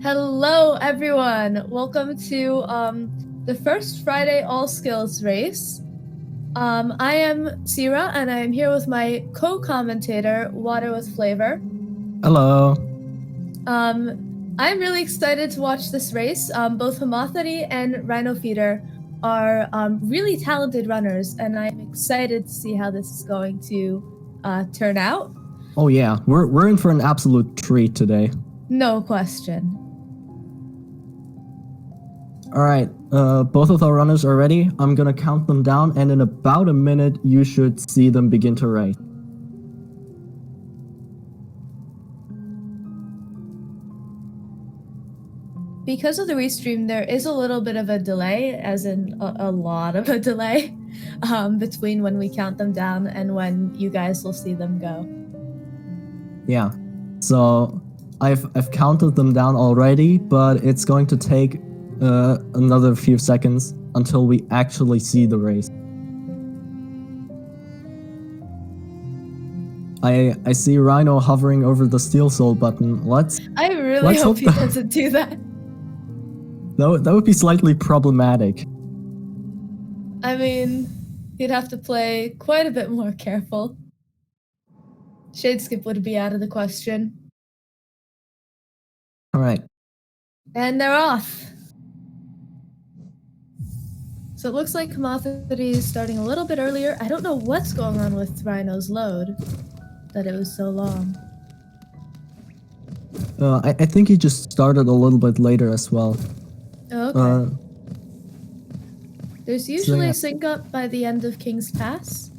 Hello, everyone. Welcome to the first Friday All Skills race. I am Sira, and I am here with my co-commentator, Water with Flavor. Hello. I'm really excited to watch this race. Both homothety and RhinoFeeder are really talented runners, and I'm excited to see how this is going to turn out. Oh yeah, we're in for an absolute treat today. No question. Alright, both of our runners are ready. I'm gonna count them down, and in about a minute you should see them begin to race. Because of the restream, there is a little bit of a delay, as in a lot of a delay, between when we count them down and when you guys will see them go. Yeah, so I've counted them down already, but it's going to take another few seconds until we actually see the race. I see Rhino hovering over the Steel Soul button. I really hope he doesn't do that. That would be slightly problematic. I mean, he'd have to play quite a bit more careful. Shadeskip would be out of the question. Alright. And they're off. So it looks like homothety is starting a little bit earlier. I don't know what's going on with Rhino's load, that it was so long. I think he just started a little bit later as well. Oh, okay. There's usually a sync up by the end of King's Pass.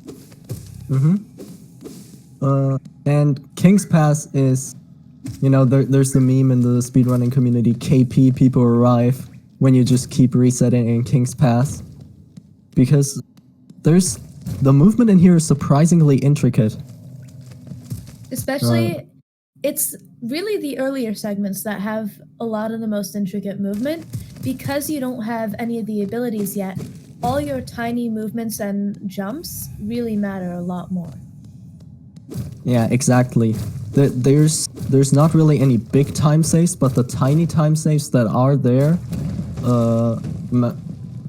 And King's Pass is, you know, there's the meme in the speedrunning community, KP people arrive, when you just keep resetting in King's Pass. Because the movement in here is surprisingly intricate. Especially, it's really the earlier segments that have a lot of the most intricate movement. Because you don't have any of the abilities yet, all your tiny movements and jumps really matter a lot more. Yeah, exactly. There's not really any big time saves, but the tiny time saves that are there,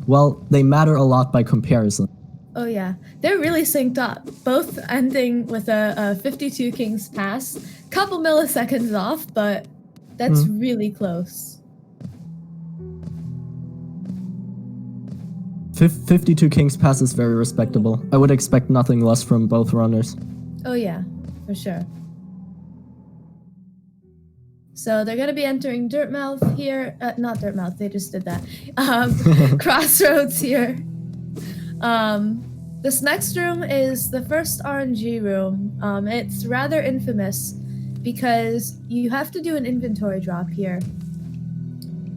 well, they matter a lot by comparison. Oh yeah, they're really synced up, both ending with a 52 King's Pass, couple milliseconds off, but that's really close. 52 King's Pass is very respectable. I would expect nothing less from both runners. Oh yeah, for sure. So they're going to be entering Dirtmouth here. Not Dirtmouth, they just did that. Crossroads here. This next room is the first RNG room. It's rather infamous because you have to do an inventory drop here.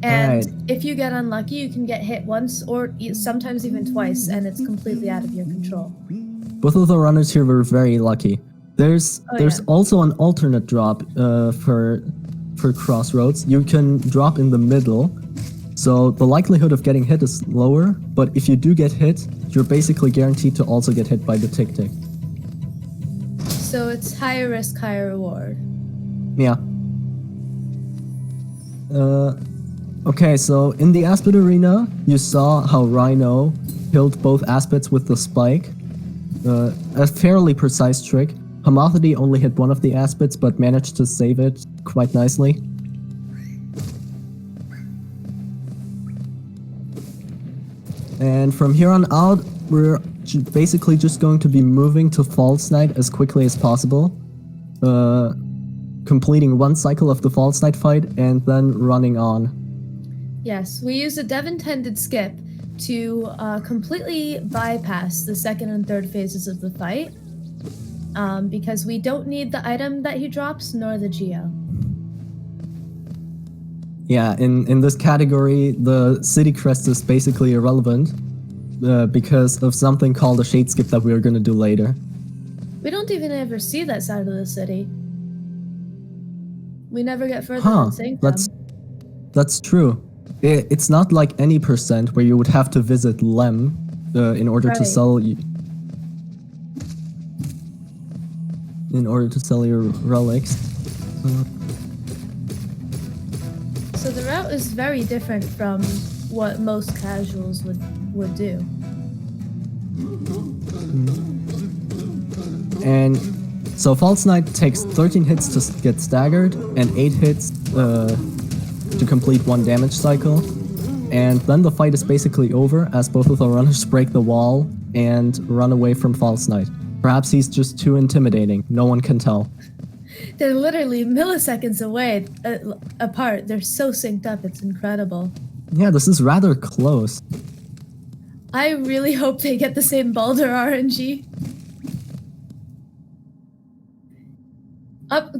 And if you get unlucky, you can get hit once or sometimes even twice, and it's completely out of your control. Both of the runners here were very lucky. There's also an alternate drop for Crossroads. You can drop in the middle, so the likelihood of getting hit is lower, but if you do get hit, you're basically guaranteed to also get hit by the tick-tick. So it's higher risk, higher reward. Yeah. Okay, so in the Aspid Arena, you saw how Rhino killed both Aspids with the spike. A fairly precise trick. Homothety only hit one of the Aspids, but managed to save it quite nicely. And from here on out, we're basically just going to be moving to False Night as quickly as possible. Completing one cycle of the False Night fight, and then running on. Yes, we use a dev-intended skip to completely bypass the second and third phases of the fight, because we don't need the item that he drops, nor the geo. Yeah, in this category, the city crest is basically irrelevant, because of something called a shade skip that we're gonna do later. We don't even ever see that side of the city. We never get further than Sanctum. That's true. It's not like any percent where you would have to visit Lem in order to sell your relics. So the route is very different from what most casuals would do. And so False Knight takes 13 hits to get staggered and 8 hits to complete 1 damage cycle. And then the fight is basically over as both of the runners break the wall and run away from False Knight. Perhaps he's just too intimidating. No one can tell. They're literally milliseconds away apart. They're so synced up. It's incredible. Yeah, this is rather close. I really hope they get the same Baldur RNG.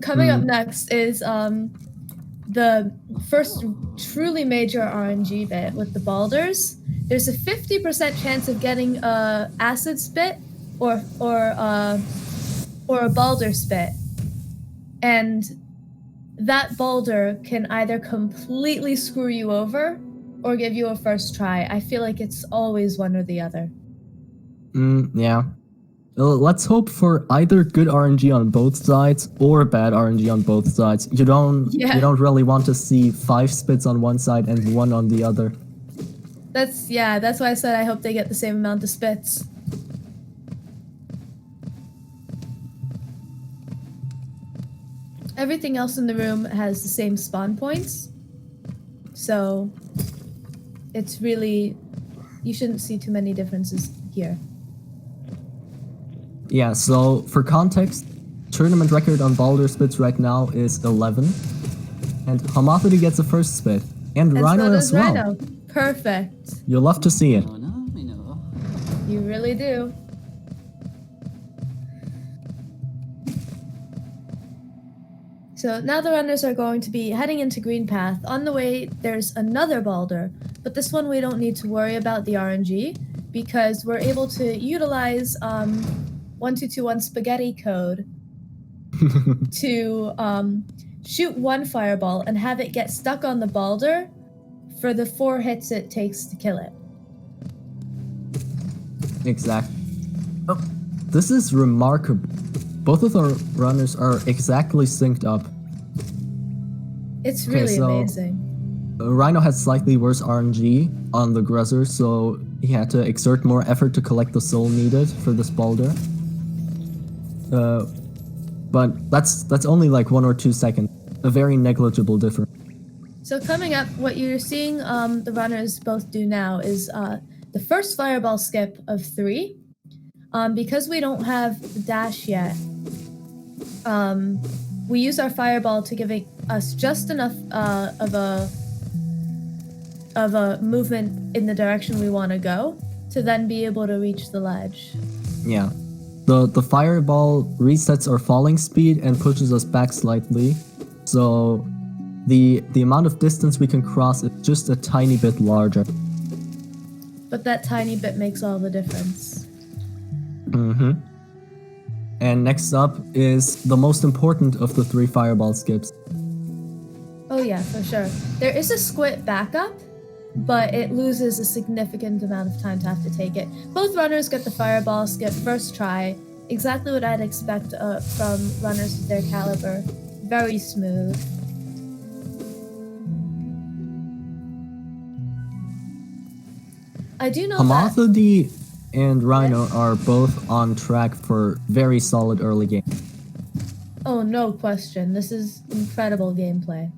Coming up next is the first truly major RNG bit with the Baldurs. There's a 50% chance of getting a acid spit or a Baldur spit, and that Baldur can either completely screw you over or give you a first try. I feel like it's always one or the other. Yeah. Let's hope for either good RNG on both sides or bad RNG on both sides. You don't really want to see 5 spits on one side and 1 on the other. That's why I said I hope they get the same amount of spits. Everything else in the room has the same spawn points. So it's really, you shouldn't see too many differences here. Yeah, so for context, tournament record on Baldur spits right now is 11. And homothety gets a first spit. And Rhino as well. Rhino. Perfect. You'll love to see it. You really do. So now the runners are going to be heading into Green Path. On the way, there's another Baldur, but this one we don't need to worry about the RNG because we're able to utilize 1221 spaghetti code to shoot 1 fireball and have it get stuck on the Baldur for the 4 hits it takes to kill it. Exactly. Oh, this is remarkable. Both of the runners are exactly synced up. It's really amazing. Rhino had slightly worse RNG on the Gruzzer, so he had to exert more effort to collect the soul needed for this Baldur. But that's only like 1 or 2 seconds. A very negligible difference. So coming up, what you're seeing the runners both do now is the first fireball skip of 3. Because we don't have the dash yet, we use our fireball to give us just enough of a movement in the direction we want to go to then be able to reach the ledge. Yeah. The fireball resets our falling speed and pushes us back slightly. So the amount of distance we can cross is just a tiny bit larger. But that tiny bit makes all the difference. Mm-hmm. And next up is the most important of the 3 fireball skips. Oh yeah, for sure. There is a squid backup, but it loses a significant amount of time to have to take it. Both runners get the fireball skip first try. Exactly what I'd expect from runners of their caliber. Very smooth. I do know Homothety and Rhino are both on track for very solid early game. Oh, no question. This is incredible gameplay.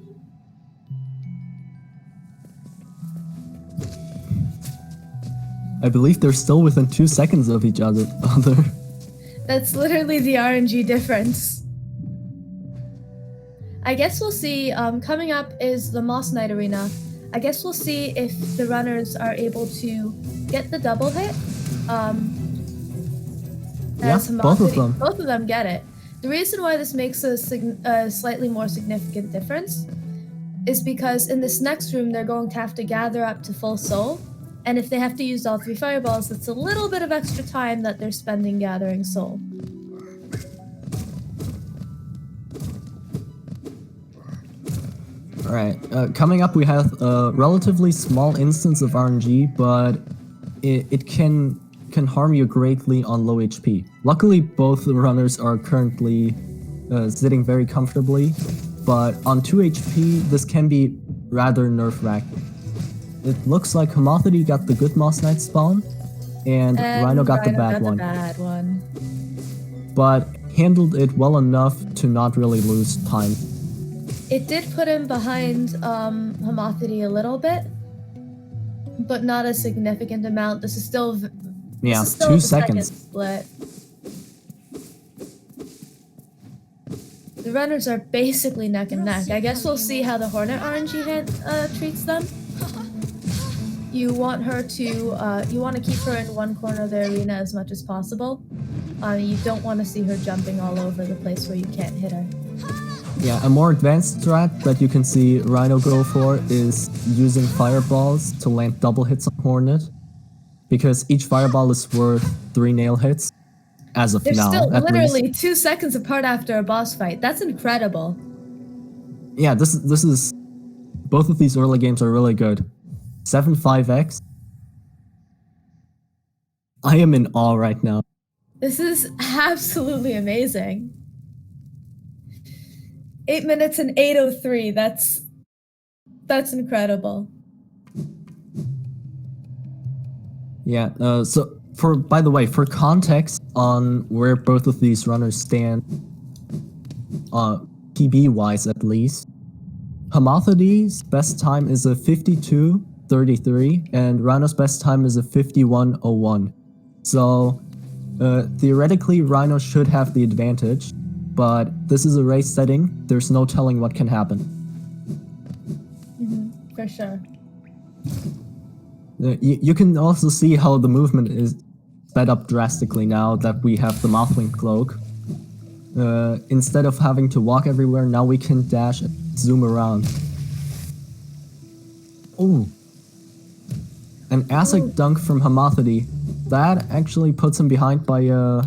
I believe they're still within 2 seconds of each other. That's literally the RNG difference. I guess we'll see. Coming up is the Moss Knight Arena. I guess we'll see if the runners are able to get the double hit. Both of them. Both of them get it. The reason why this makes a slightly more significant difference is because in this next room, they're going to have to gather up to full soul. And if they have to use all 3 fireballs, it's a little bit of extra time that they're spending gathering soul. Alright, coming up we have a relatively small instance of RNG, but it can harm you greatly on low HP. Luckily, both the runners are currently sitting very comfortably, but on 2 HP, this can be rather nerve-wracking. It looks like Homothety got the good Moss Knight spawn, and Rhino got the bad one. But handled it well enough to not really lose time. It did put him behind Homothety a little bit, but not a significant amount. This is still 2 seconds. Split. The runners are basically neck and neck. I guess we'll see how the Hornet RNG treats them. You want her to, you want to keep her in one corner of the arena as much as possible. You don't want to see her jumping all over the place where you can't hit her. Yeah, a more advanced strat that you can see Rhino go for is using fireballs to land double hits on Hornet. Because each fireball is worth 3 nail hits. As of They're now, still at literally least. 2 seconds apart after a boss fight. That's incredible. Yeah, this is... Both of these early games are really good. 7-5x. I am in awe right now. This is absolutely amazing. 8 minutes and 8:03. That's incredible. Yeah, so by the way, for context on where both of these runners stand, PB-wise at least, Homothety's best time is a 52:33, and Rhino's best time is a 51:01. So, theoretically, Rhino should have the advantage, but this is a race setting. There's no telling what can happen. For sure. You can also see how the movement is sped up drastically now that we have the Mothwing Cloak. Instead of having to walk everywhere, now we can dash and zoom around. Ooh. An acid dunk from Homothety. That actually puts him behind by a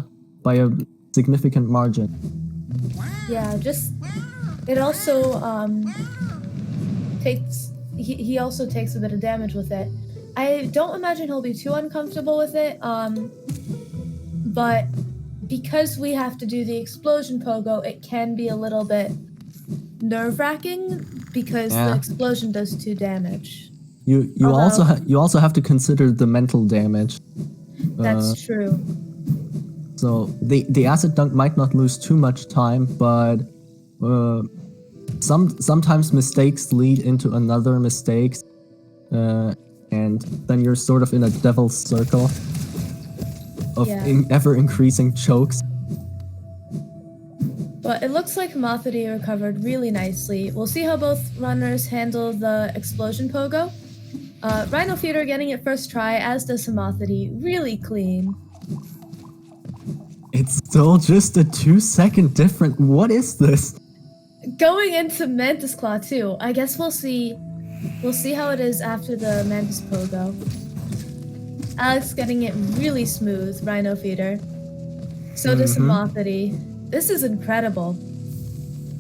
significant margin. Yeah, it also he also takes a bit of damage with it. I don't imagine he'll be too uncomfortable with it, but because we have to do the explosion pogo, it can be a little bit nerve-wracking because the explosion does 2 damage. You also have to consider the mental damage. That's true. So the acid dunk might not lose too much time, but sometimes mistakes lead into another mistakes, and then you're sort of in a devil's circle of ever increasing chokes. But it looks like Homothety recovered really nicely. We'll see how both runners handle the explosion pogo. RhinoFeeder getting it first try, as does Homothety. Really clean. It's still just a 2-second difference. What is this? Going into Mantis Claw too. I guess we'll see. We'll see how it is after the Mantis Pogo. Alex getting it really smooth, RhinoFeeder. So does Homothety. This is incredible.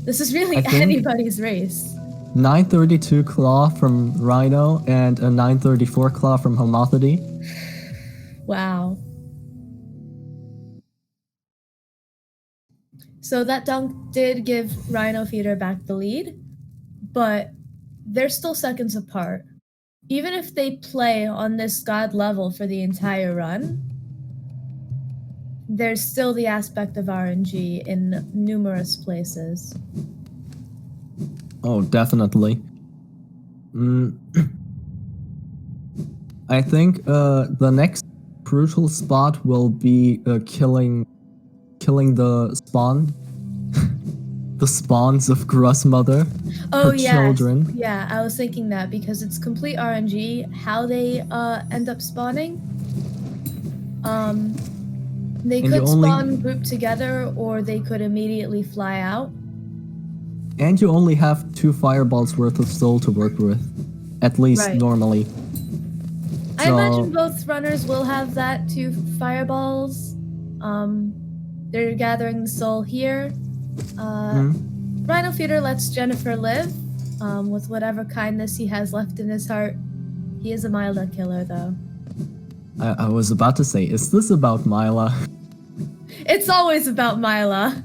This is really anybody's race. 932 claw from Rhino and a 934 claw from Homothety. Wow. So that dunk did give RhinoFeeder back the lead, but they're still seconds apart. Even if they play on this god level for the entire run, there's still the aspect of RNG in numerous places. Oh, definitely. I think the next crucial spot will be killing the spawn. The spawns of Grossmother. Her children. Yeah, I was thinking that because it's complete RNG how they end up spawning. They could spawn grouped together, or they could immediately fly out. And you only have 2 fireballs worth of soul to work with, at least normally. I imagine both runners will have that 2 fireballs. They're gathering the soul here. RhinoFeeder lets Jennifer live with whatever kindness he has left in his heart. He is a Mila killer, though. I was about to say, is this about Mila? It's always about Mila.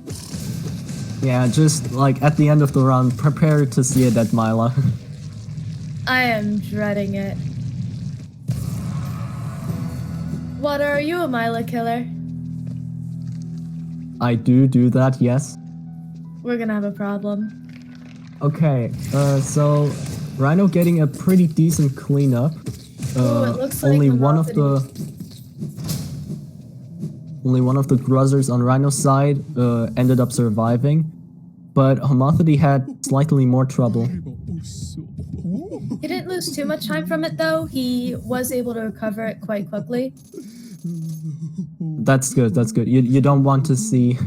Yeah, just like at the end of the round, prepare to see a dead Mila. I am dreading it. Water, are you a Mila killer? I do that, yes. We're gonna have a problem. Okay, so Rhino getting a pretty decent cleanup. Ooh, it looks like only the one of the Gruzzers on Rhino's side ended up surviving, but homothety had slightly more trouble. He didn't lose too much time from it though. He was able to recover it quite quickly. That's good. That's good. You don't want to see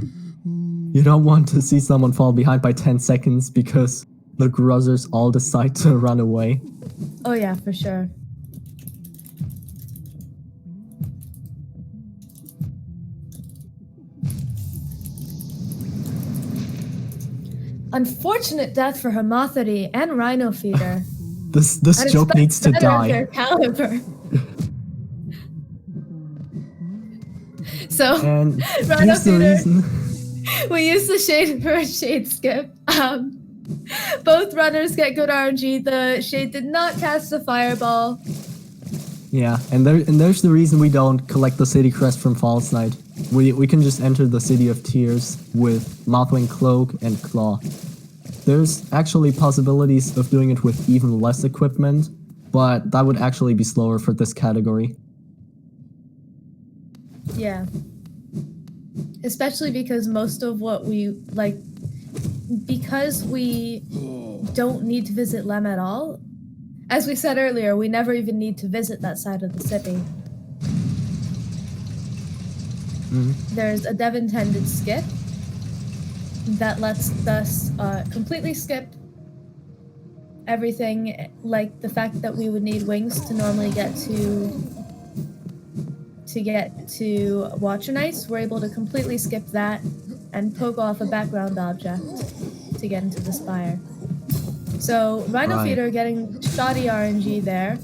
someone fall behind by 10 seconds because the Gruzzers all decide to run away. Oh yeah, for sure. Unfortunate death for homothety and RhinoFeeder. This joke needs to die. Their caliber. So, And here's the reason. We use the shade for a shade skip. Both runners get good RNG. The shade did not cast a fireball. Yeah, and there's the reason we don't collect the city crest from False Night. We can just enter the City of Tears with Mothwing Cloak and Claw. There's actually possibilities of doing it with even less equipment, but that would actually be slower for this category. Yeah. Especially because most of what we, like, because we don't need to visit Lem at all, as we said earlier, we never even need to visit that side of the city. There's a dev-intended skip that lets us completely skip everything, like the fact that we would need wings to normally get to Watcher Nights. We're able to completely skip that and poke off a background object to get into the spire. So RhinoFeeder getting shoddy RNG there,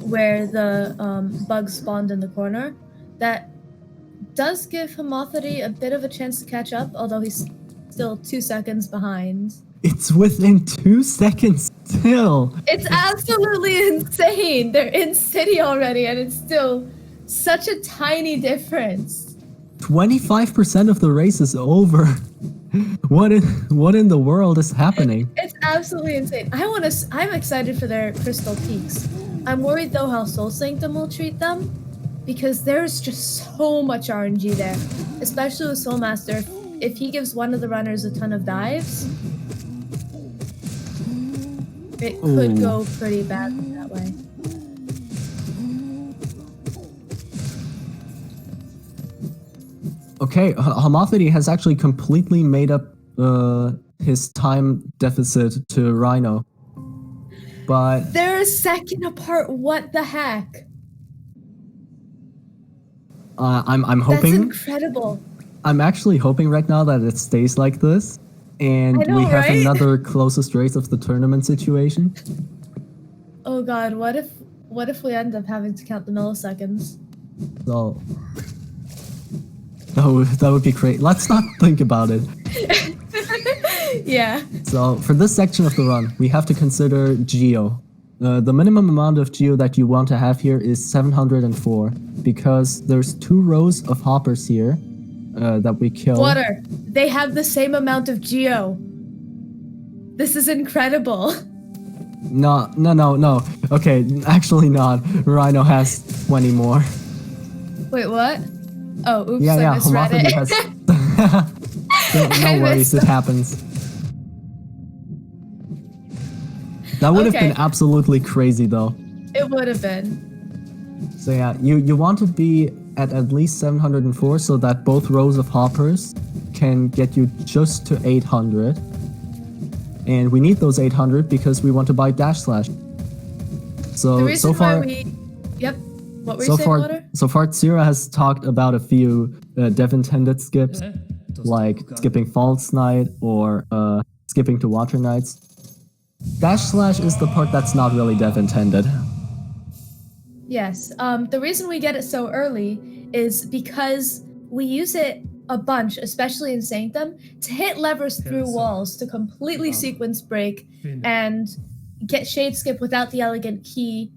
where the bug spawned in the corner. That does give homothety a bit of a chance to catch up, although he's still 2 seconds behind. It's within 2 seconds still. It's absolutely insane. They're in city already, and it's still such a tiny difference. 25% of the race is over. What in the world is happening? It's absolutely insane. I'm excited for their Crystal Peaks. I'm worried though how Soul Sanctum will treat them, because there's just so much RNG there, especially with Soulmaster. If he gives one of the runners a ton of dives, it could go pretty badly that way. Okay, homothety has actually completely made up his time deficit to Rhino. But they're a second apart. What the heck? I'm hoping. That's incredible. I'm actually hoping right now that it stays like this, and we have another closest race of the tournament situation. Oh god, what if we end up having to count the milliseconds? So that would be great. Let's not think about it. Yeah. So for this section of the run, we have to consider geo. The minimum amount of geo that you want to have here is 704, because there's 2 rows of hoppers here that we kill. Water, they have the same amount of geo. This is incredible. No. Okay, actually not. Rhino has 20 more. Wait, what? Oh, oops, yeah, I misread homothety it. has... no worries, it happens. That would have been absolutely crazy, though. It would have been. So yeah, you want to be at least 704 so that both rows of hoppers can get you just to 800. And we need those 800 because we want to buy Dash Slash. So far, Yep. What were you saying, Water? So far, Tsira has talked about a few dev-intended skips, like skipping False Night or skipping to Watcher Nights. Dash Slash is the part that's not really dev-intended. Yes. The reason we get it so early is because we use it a bunch, especially in Sanctum, to hit levers through walls to completely sequence break and get Shade Skip without the elegant key.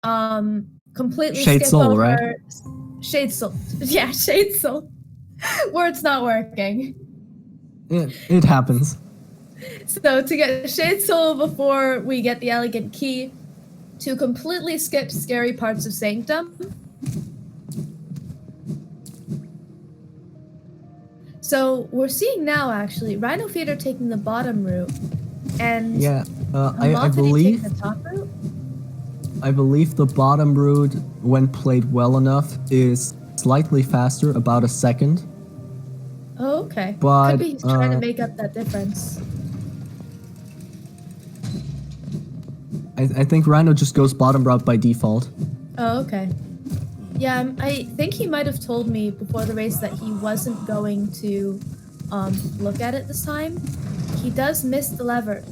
Completely Shade skip Soul, over right? Shade Soul. Yeah, Shade Soul. Word's not working. It happens. So to get Shade Soul before we get the elegant key, to completely skip scary parts of Sanctum. So we're seeing now actually RhinoFeeder taking the bottom route, and Yeah, I homothety believe taking the top route. I believe the bottom route, when played well enough, is slightly faster, about a second. Oh, okay. But Could be he's trying to make up that difference. I think Rhino just goes bottom route by default. Oh, okay. Yeah, I think he might have told me before the race that he wasn't going to look at it this time. He does miss the lever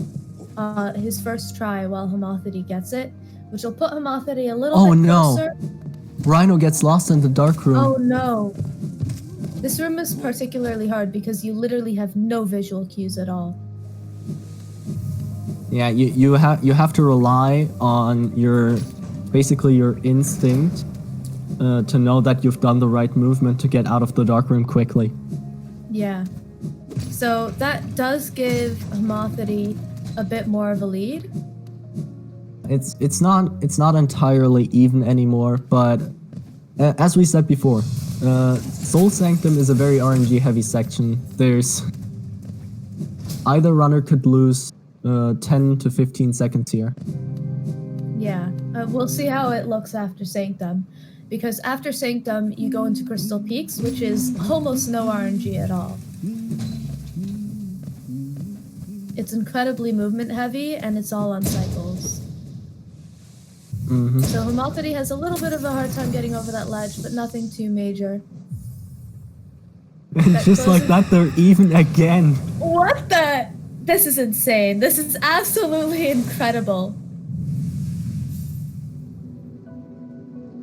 his first try while homothety gets it, which will put homothety a little bit closer. Oh no! Rhino gets lost in the dark room. Oh no. This room is particularly hard because you literally have no visual cues at all. Yeah, you have to rely on basically your instinct to know that you've done the right movement to get out of the dark room quickly. Yeah. So that does give homothety a bit more of a lead. It's not entirely even anymore, but as we said before, Soul Sanctum is a very RNG heavy section. There's either runner could lose 10 to 15 seconds here. Yeah, we'll see how it looks after Sanctum, because after Sanctum you go into Crystal Peaks, which is almost no RNG at all. It's incredibly movement heavy and it's all on cycles. Mm-hmm. So homothety has a little bit of a hard time getting over that ledge, but nothing too major. Just like that, they're even again. What the? This is insane. This is absolutely incredible.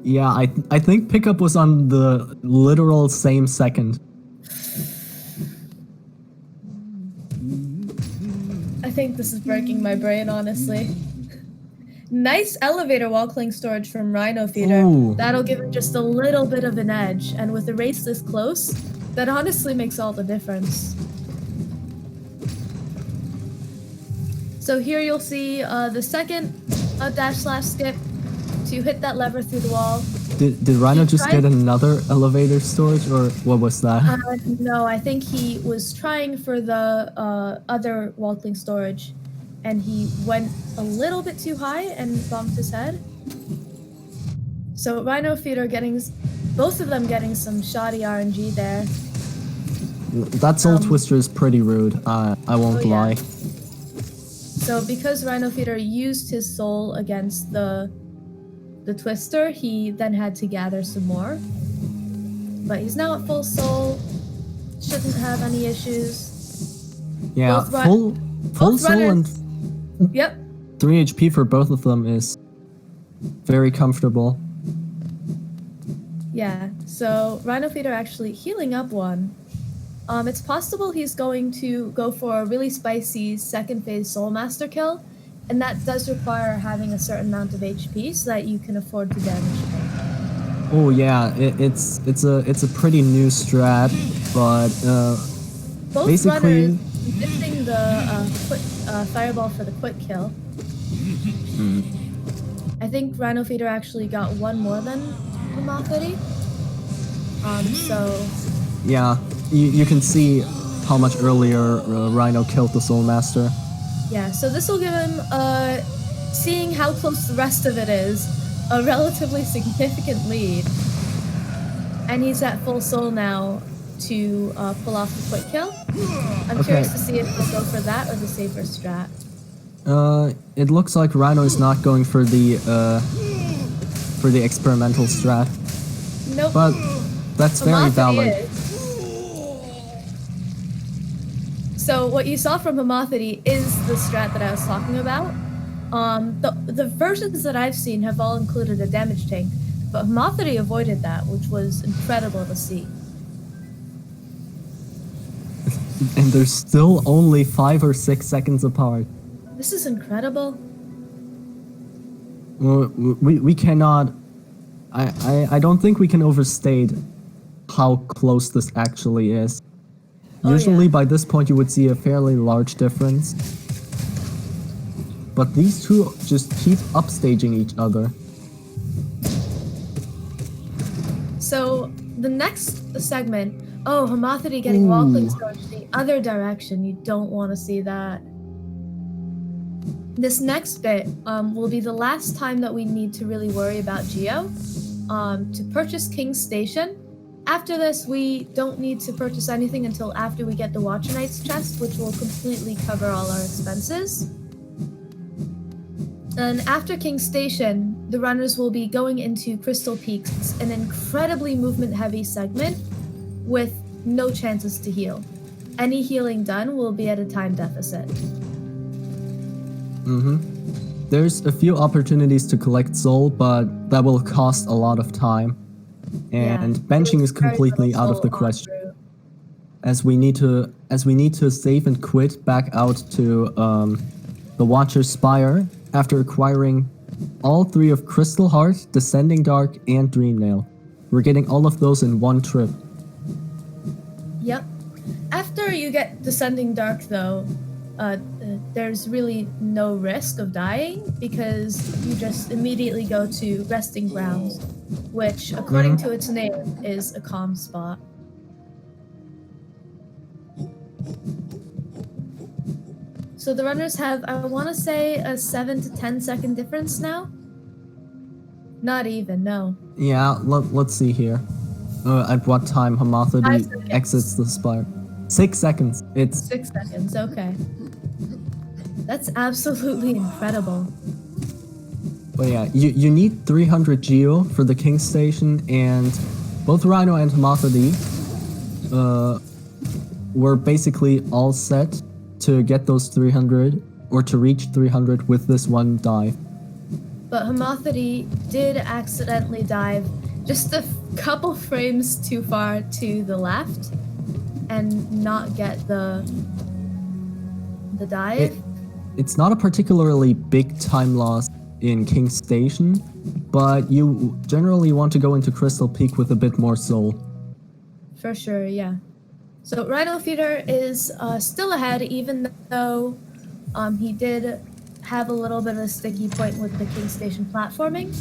Yeah, I think pickup was on the literal same second. I think this is breaking my brain, honestly. Nice elevator wall cling storage from RhinoFeeder. Ooh. That'll give him just a little bit of an edge, and with the race this close, that honestly makes all the difference. So here you'll see the second dash/skip to hit that lever through the wall. Did Rhino just get another elevator storage, or what was that? No, I think he was trying for the other wall cling storage, and he went a little bit too high and bumped his head. So RhinoFeeder getting, both of them getting some shoddy RNG there. That Soul Twister is pretty rude, I won't lie. So because RhinoFeeder used his soul against the Twister, he then had to gather some more. But he's now at full soul, shouldn't have any issues. Yeah, full soul and yep. 3 HP for both of them is very comfortable. Yeah, so RhinoFeeder actually healing up one. It's possible he's going to go for a really spicy second phase Soul Master kill, and that does require having a certain amount of HP so that you can afford to damage him. Oh yeah, it's a pretty new strat, but both basically runners missing the fireball for the quick kill. I think RhinoFeeder actually got one more than homothety. So yeah, you can see how much earlier Rhino killed the Soul Master. Yeah, so this will give him, seeing how close the rest of it is, a relatively significant lead. And he's at full soul now to pull off the quick kill. I'm curious to see if he'll go for that or the safer strat. It looks like Rhino is not going for the experimental strat. Nope. But that's very valid. Is. So what you saw from homothety is the strat that I was talking about. The versions that I've seen have all included a damage tank, but homothety avoided that, which was incredible to see. And they're still only 5 or 6 seconds apart. This is incredible. We cannot. I don't think we can overstate how close this actually is. Oh, Usually yeah. by this point you would see a fairly large difference. But these two just keep upstaging each other. So the next segment, oh, homothety getting wall clicks towards the other direction. You don't want to see that. This next bit will be the last time that we need to really worry about Geo. To purchase King's Station. After this, we don't need to purchase anything until after we get the Watcher Knight's chest, which will completely cover all our expenses. And after King's Station, the runners will be going into Crystal Peaks, an incredibly movement-heavy segment with no chances to heal. Any healing done will be at a time deficit. There's a few opportunities to collect soul, but that will cost a lot of time. And benching is completely out of the question. As we need to save and quit back out to the Watcher's Spire after acquiring all three of Crystal Heart, Descending Dark, and Dream Nail. We're getting all of those in one trip. Yep. After you get Descending Dark, though, there's really no risk of dying because you just immediately go to Resting Grounds, which, according to its name, is a calm spot. So the runners have, I want to say, a 7 to 10 second difference now? Not even, no. Yeah, let's see here. At what time homothety exits the Spire. 6 seconds. It's 6 seconds, okay. That's absolutely incredible. But yeah, you need 300 Geo for the King Station, and both Rhino and homothety were basically all set to get those 300, or to reach 300 with this one dive. But homothety did accidentally dive just a couple frames too far to the left and not get the dive. It's not a particularly big time loss in King Station, but you generally want to go into Crystal Peak with a bit more soul. For sure, yeah. So RhinoFeeder is still ahead, even though he did have a little bit of a sticky point with the King Station platforming.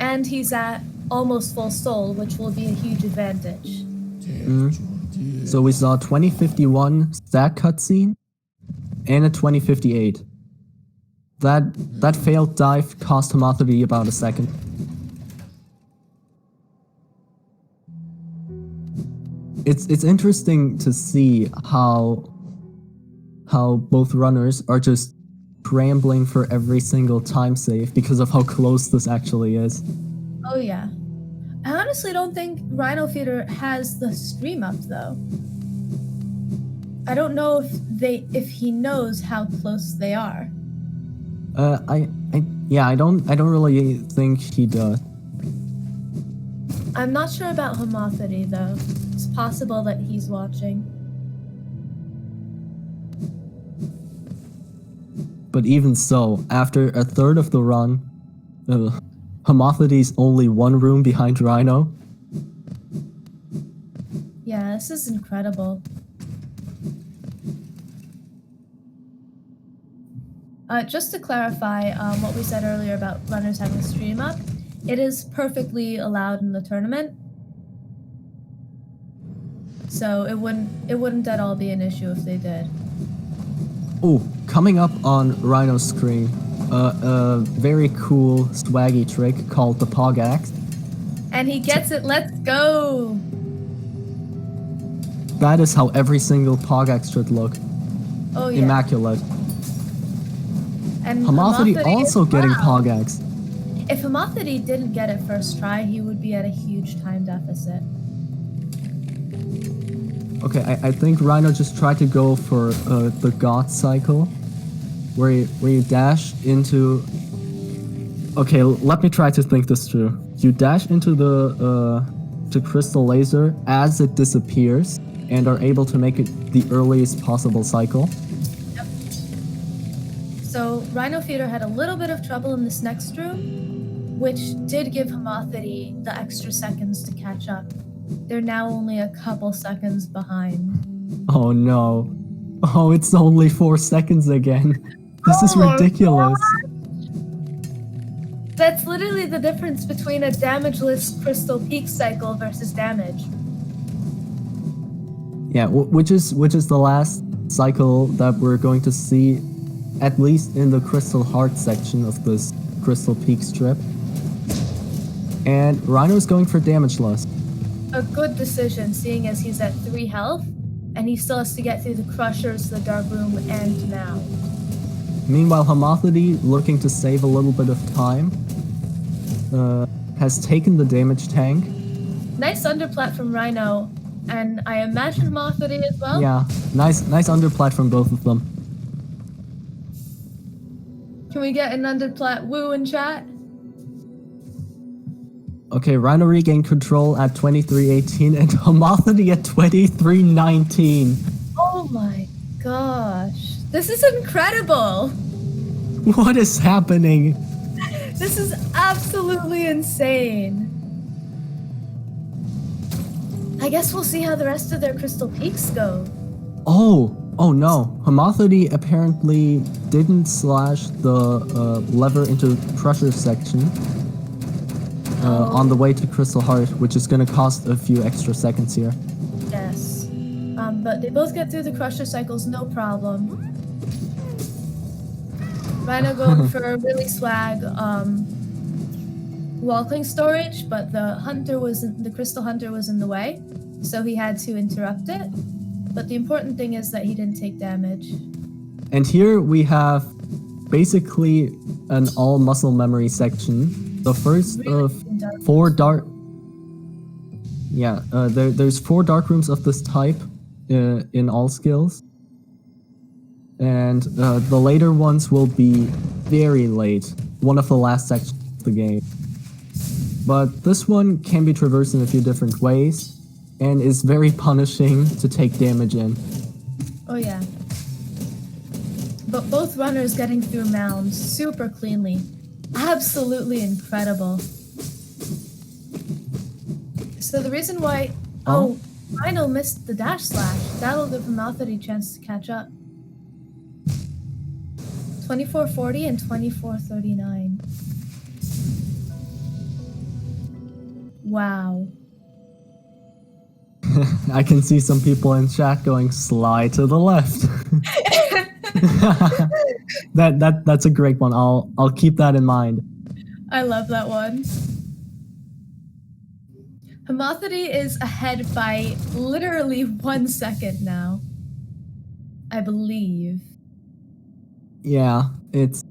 And he's at almost full soul, which will be a huge advantage. So we saw 2051 stack cutscene and a 2058. That failed dive cost homothety about a second. It's interesting to see how both runners are just scrambling for every single time save because of how close this actually is. Oh yeah. I honestly don't think RhinoFeeder has the stream up though. I don't know if he knows how close they are. I don't really think he does. I'm not sure about homothety though. It's possible that he's watching. But even so, after a third of the run, homothety's only one room behind Rhino. Yeah, this is incredible. Just to clarify what we said earlier about runners having a stream up, it is perfectly allowed in the tournament. So it wouldn't at all be an issue if they did. Oh, coming up on Rhino's screen, a very cool swaggy trick called the Pog Axe. And he gets it, let's go! That is how every single Pog Axe should look. Oh yeah. Immaculate. And homothety also getting wow. Pog Axe. If homothety didn't get it first try, he would be at a huge time deficit. Okay, I think Rhino just tried to go for the God cycle, where you dash into. Okay, let me try to think this through. You dash into the crystal laser as it disappears, and are able to make it the earliest possible cycle. Yep. So RhinoFeeder had a little bit of trouble in this next room, which did give homothety the extra seconds to catch up. They're now only a couple seconds behind. Oh no. Oh, it's only 4 seconds again. This is ridiculous. That's literally the difference between a damageless crystal peak cycle versus damage. Yeah, which is the last cycle that we're going to see, at least in the Crystal Heart section of this Crystal Peak strip. And Rhino's going for damage loss. A good decision, seeing as he's at 3 health, and he still has to get through the Crushers, the Dark Room, and now. Meanwhile, Homothety, looking to save a little bit of time, has taken the damage tank. Nice underplat from Rhino, and I imagine Homothety as well. Yeah, nice underplat from both of them. Can we get an underplat woo in chat? Okay, Rhino regained control at 23:18 and Homothety at 23:19. Oh my gosh. This is incredible! What is happening? This is absolutely insane. I guess we'll see how the rest of their Crystal Peaks go. Oh no. Homothety apparently didn't slash the lever into Crusher section on the way to Crystal Heart, which is going to cost a few extra seconds here. Yes. But they both get through the Crusher cycles, no problem. Rhino going for a really swag walking storage, but the Crystal Hunter was in the way, so he had to interrupt it. But the important thing is that he didn't take damage. And here we have basically an all muscle memory section. The first of 4 dark... Yeah, there's 4 dark rooms of this type in all skills. And the later ones will be very late, one of the last sections of the game. But this one can be traversed in a few different ways, and is very punishing to take damage in. Oh yeah. But both runners getting through mounds super cleanly. Absolutely incredible. So the reason why... Oh, Rhino missed the dash slash. That'll give Homothety a chance to catch up. 24:40 and 24:39. Wow. I can see some people in chat going slide to the left. That's a great one. I'll keep that in mind. I love that one. Homothety is ahead by literally 1 second now. I believe. Yeah, it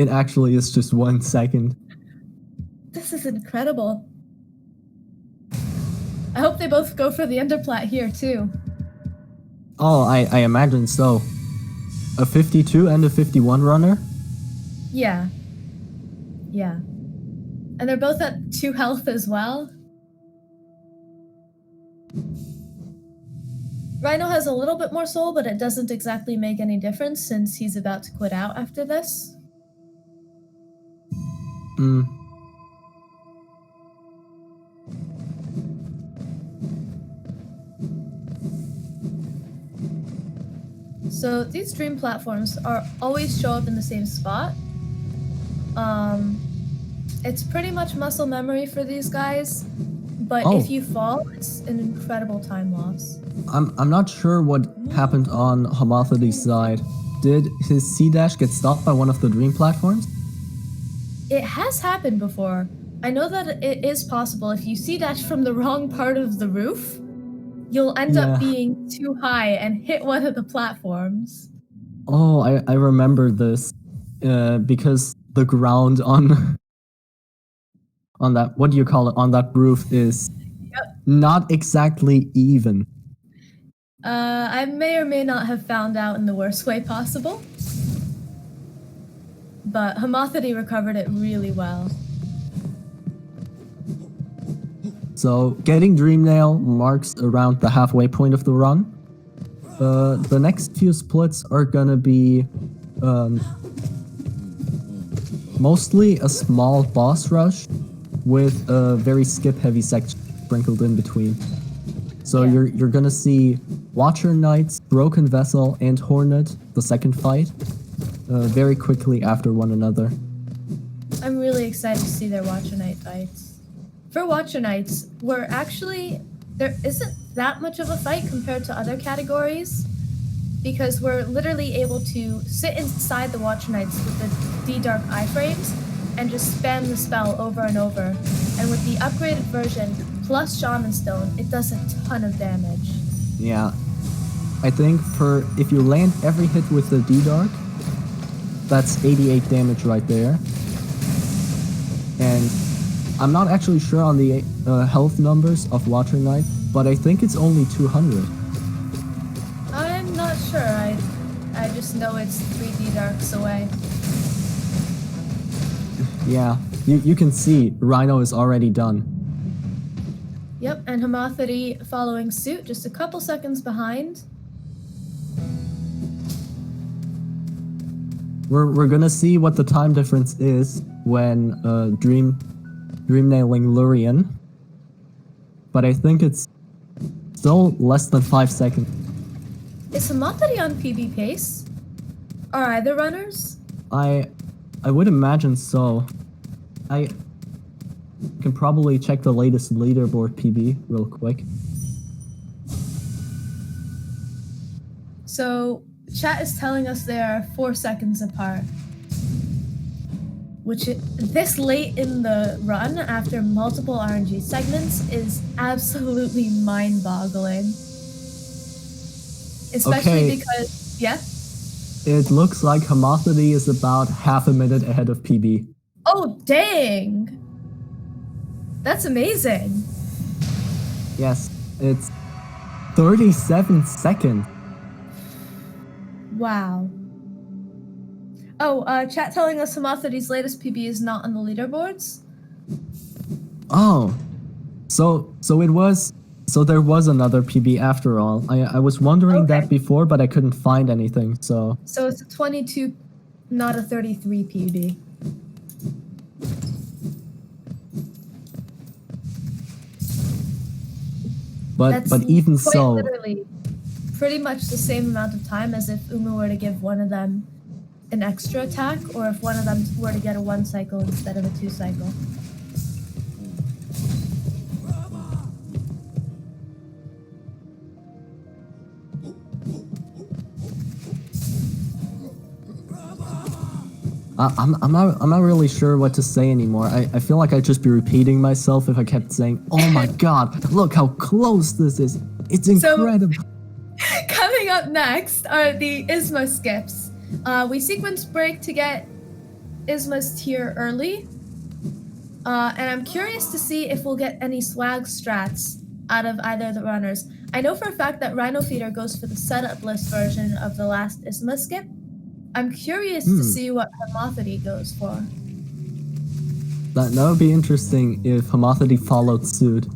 actually is just 1 second. This is incredible. I hope they both go for the underplat here too. Oh, I imagine so. A 52 and a 51 runner? Yeah. Yeah. And they're both at 2 health as well. Rhino has a little bit more soul, but it doesn't exactly make any difference since he's about to quit out after this. So these dream platforms always show up in the same spot. It's pretty much muscle memory for these guys, but if you fall, it's an incredible time loss. I'm not sure what happened on Homothety's side. Did his C-dash get stopped by one of the dream platforms? It has happened before. I know that it is possible. If you C-dash from the wrong part of the roof, you'll end up being too high and hit one of the platforms. Oh, I remember this. Because the ground on that, what do you call it, on that roof is not exactly even. I may or may not have found out in the worst way possible. But Homothety recovered it really well. So, getting Dream Nail marks around the halfway point of the run. The next few splits are gonna be mostly a small boss rush with a very skip-heavy section sprinkled in between. So Yeah. you're gonna see Watcher Knights, Broken Vessel, and Hornet, the second fight, very quickly after one another. I'm really excited to see their Watcher Knight fights. For Watcher Knights, there isn't that much of a fight compared to other categories, because we're literally able to sit inside the Watcher Knights with the D-Dark iframes and just spam the spell over and over. And with the upgraded version, plus Shaman Stone, it does a ton of damage. Yeah. I think if you land every hit with the D-Dark, that's 88 damage right there. And I'm not actually sure on the health numbers of Watcher Knight, but I think it's only 200. I'm not sure. I just know it's 3 D-Darks away. Yeah, you can see Rhino is already done. Yep, and homothety following suit, just a couple seconds behind. We're gonna see what the time difference is when dream nailing Lurian, but I think it's still less than 5 seconds. Is homothety on PB pace? Are either runners? I would imagine so. I can probably check the latest leaderboard PB real quick. So, chat is telling us they are 4 seconds apart. This late in the run, after multiple RNG segments, is absolutely mind-boggling. Especially because, yeah? It looks like homothety is about half a minute ahead of PB. Oh, dang! That's amazing. Yes, it's 37 seconds. Wow. Oh, chat telling us homothety's latest PB is not on the leaderboards. Oh, so there was another PB after all. I was wondering that before, but I couldn't find anything. So it's a 22, not a 33 PB. But even so, literally pretty much the same amount of time as if Uma were to give one of them an extra attack, or if one of them were to get a 1 cycle instead of a 2 cycle. I'm not really sure what to say anymore. I feel like I'd just be repeating myself if I kept saying, "Oh my god, look how close this is! It's incredible." So, coming up next are the Isma skips. We sequence break to get Isma's tier early, and I'm curious to see if we'll get any swag strats out of either of the runners. I know for a fact that RhinoFeeder goes for the setup list version of the last Isma skip. I'm curious to see what homothety goes for. That would be interesting if homothety followed suit.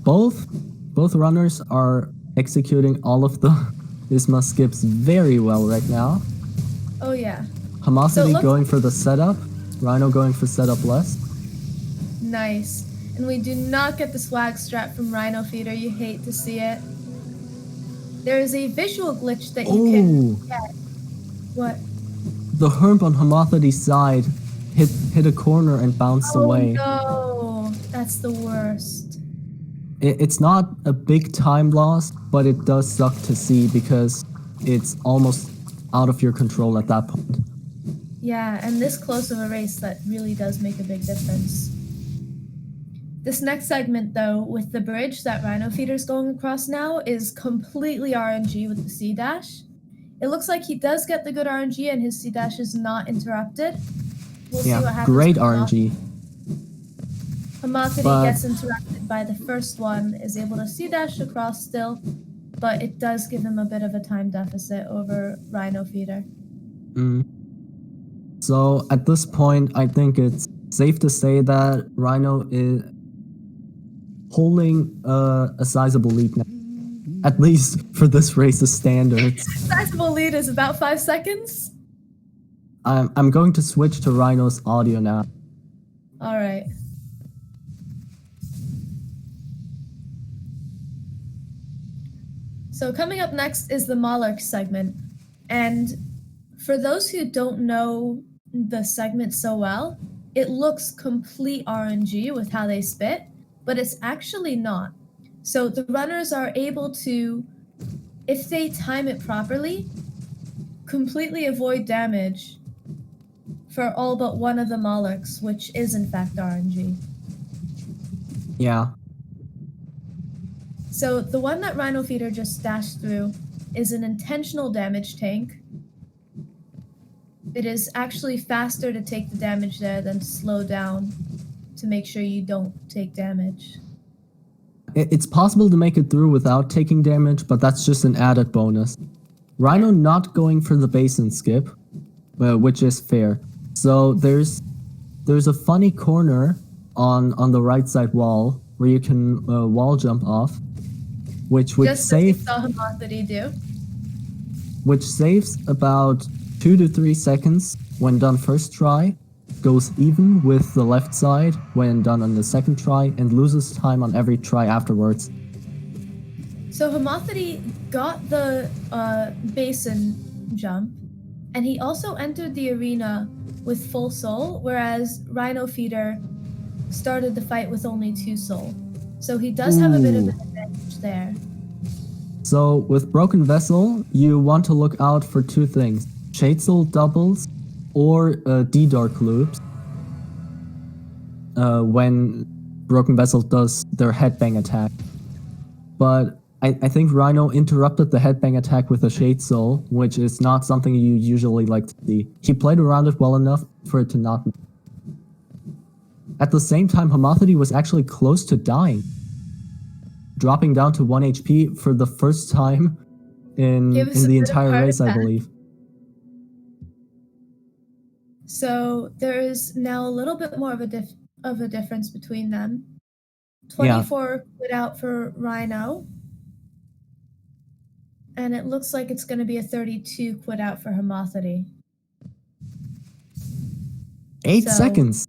Both runners are executing all of the Isma skips very well right now. Oh yeah. Homothety going for the setup, Rhino going for setup less. Nice. And we do not get the swag strat from RhinoFeeder. You hate to see it. There is a visual glitch that you can get. What? The herb on homothety's side hit a corner and bounced away. Oh no, that's the worst. It's not a big time loss, but it does suck to see because it's almost out of your control at that point. Yeah, and this close of a race, that really does make a big difference. This next segment, though, with the bridge that RhinoFeeder's going across now, is completely RNG with the C-dash. It looks like he does get the good RNG and his C-dash is not interrupted. We'll see what happens. Great RNG. Homothety gets interrupted by the first one, is able to C-dash across still, but it does give him a bit of a time deficit over RhinoFeeder. So at this point, I think it's safe to say that Rhino is holding a sizable lead now, at least for this race's standards. Sizable lead is about 5 seconds? I'm going to switch to Rhino's audio now. All right. So coming up next is the Monarch segment. And for those who don't know the segment so well, it looks complete RNG with how they spit, but it's actually not. So the runners are able to, if they time it properly, completely avoid damage for all but one of the Monarchs, which is in fact RNG. Yeah. So the one that RhinoFeeder just dashed through is an intentional damage tank. It is actually faster to take the damage there than to slow down to make sure you don't take damage. It's possible to make it through without taking damage, but that's just an added bonus. Rhino not going for the basin skip, which is fair. So there's a funny corner on the right side wall where you can wall jump off, which would Just save. as we saw homothety do. Which saves about 2 to 3 seconds when done first try, goes even with the left side when done on the second try, and loses time on every try afterwards. So homothety got the basin jump, and he also entered the arena with full soul, whereas RhinoFeeder started the fight with only 2 soul. So he does have a bit of an advantage there. So with Broken Vessel, you want to look out for 2 things: Shade Soul doubles or D-Dark loops when Broken Vessel does their headbang attack. But I think Rhino interrupted the headbang attack with a Shade Soul, which is not something you usually like to see. He played around it well enough for it to not. At the same time, homothety was actually close to dying, dropping down to 1 HP for the first time in the entire race, I believe. So there is now a little bit more of a difference between them. 24 quit out for Rhino, and it looks like it's going to be a 32 quit out for homothety. 8 seconds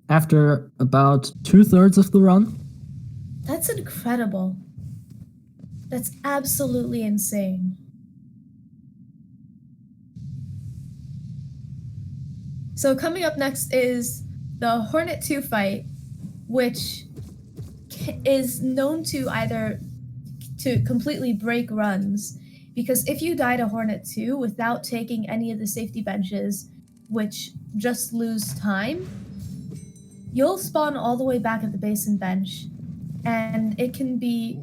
after about 2/3 of the run. That's incredible. That's absolutely insane. So coming up next is the Hornet 2 fight, which is known to either to completely break runs, because if you die to Hornet 2 without taking any of the safety benches, which just lose time, you'll spawn all the way back at the basin bench, and it can be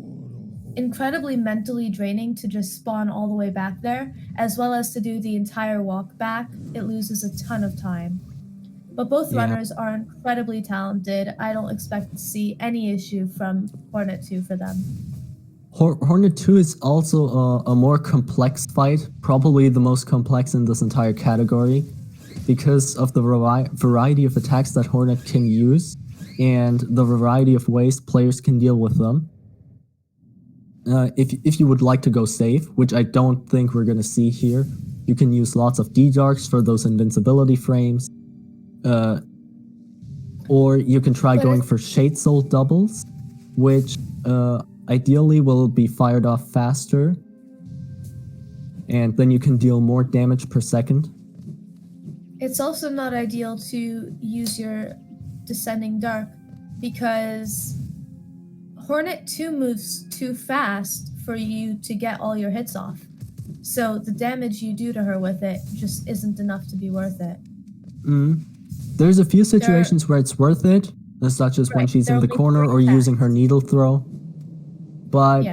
incredibly mentally draining to just spawn all the way back there, as well as to do the entire walk back. It loses a ton of time. But both runners are incredibly talented. I don't expect to see any issue from Hornet 2 for them. Hornet 2 is also a more complex fight, probably the most complex in this entire category, because of the variety of attacks that Hornet can use, and the variety of ways players can deal with them. If you would like to go safe, which I don't think we're going to see here, you can use lots of D-Darks for those invincibility frames. Or you can try going for Shade Soul doubles, which ideally will be fired off faster, and then you can deal more damage per second. It's also not ideal to use your Descending Dark, because Hornet 2 moves too fast for you to get all your hits off. So the damage you do to her with it just isn't enough to be worth it. There's a few situations where it's worth it, such as when she's in the corner or using her needle throw. But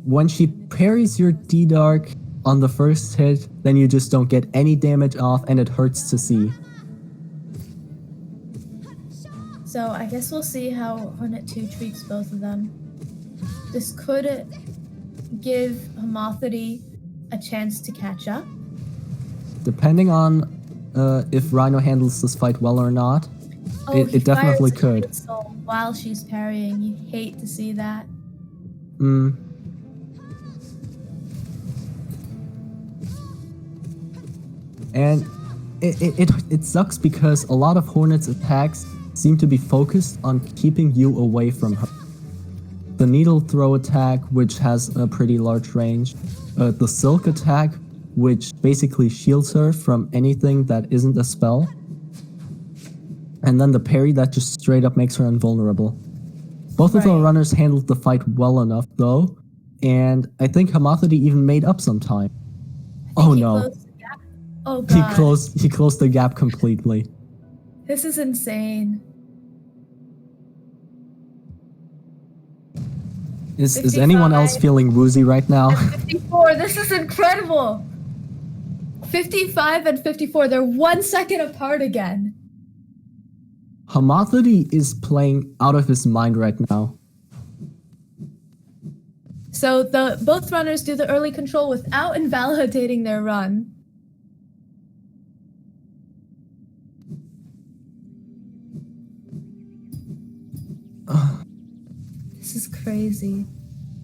when she parries your D-Dark on the first hit, then you just don't get any damage off, and it hurts to see. So I guess we'll see how Hornet 2 treats both of them. This could give homothety a chance to catch up. Depending on if Rhino handles this fight well or not, it definitely could. While she's parrying, you hate to see that. And it sucks because a lot of Hornet's attacks seem to be focused on keeping you away from her. The needle throw attack, which has a pretty large range. The silk attack, which basically shields her from anything that isn't a spell. And then the parry that just straight up makes her invulnerable. Both of our runners handled the fight well enough though, and I think homothety even made up some time. Oh no. Oh god. He closed the gap completely. This is insane. Is anyone else feeling woozy right now? 54, this is incredible! 55 and 54, they're 1 second apart again. Homothety is playing out of his mind right now. So both runners do the early control without invalidating their run. This is crazy.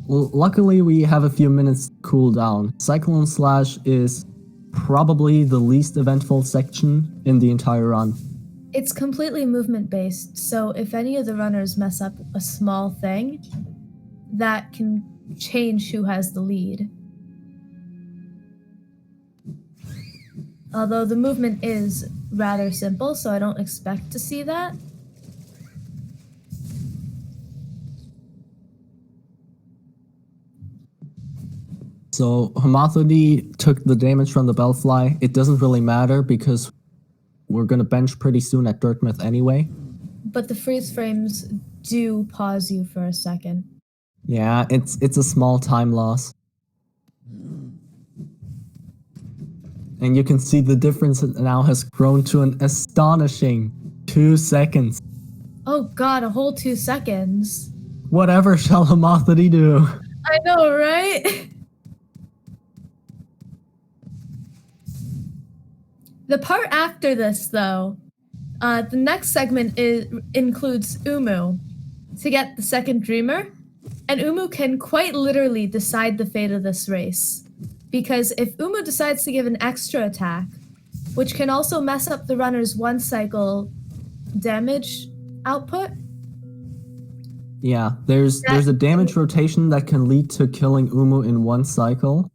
Well, luckily we have a few minutes to cool down. Cyclone Slash is probably the least eventful section in the entire run. It's completely movement based, so if any of the runners mess up a small thing, that can change who has the lead. Although the movement is rather simple, so I don't expect to see that. So homothety took the damage from the Bellfly. It doesn't really matter because we're gonna bench pretty soon at Dirtmouth anyway. But the freeze frames do pause you for a second. Yeah, it's a small time loss. And you can see the difference now has grown to an astonishing 2 seconds. Oh god, a whole 2 seconds. Whatever shall homothety do? I know, right? The part after this, though, the next segment includes Umu to get the second Dreamer, and Umu can quite literally decide the fate of this race. Because if Umu decides to give an extra attack, which can also mess up the runner's 1 cycle damage output. Yeah, there's a damage rotation that can lead to killing Umu in 1 cycle,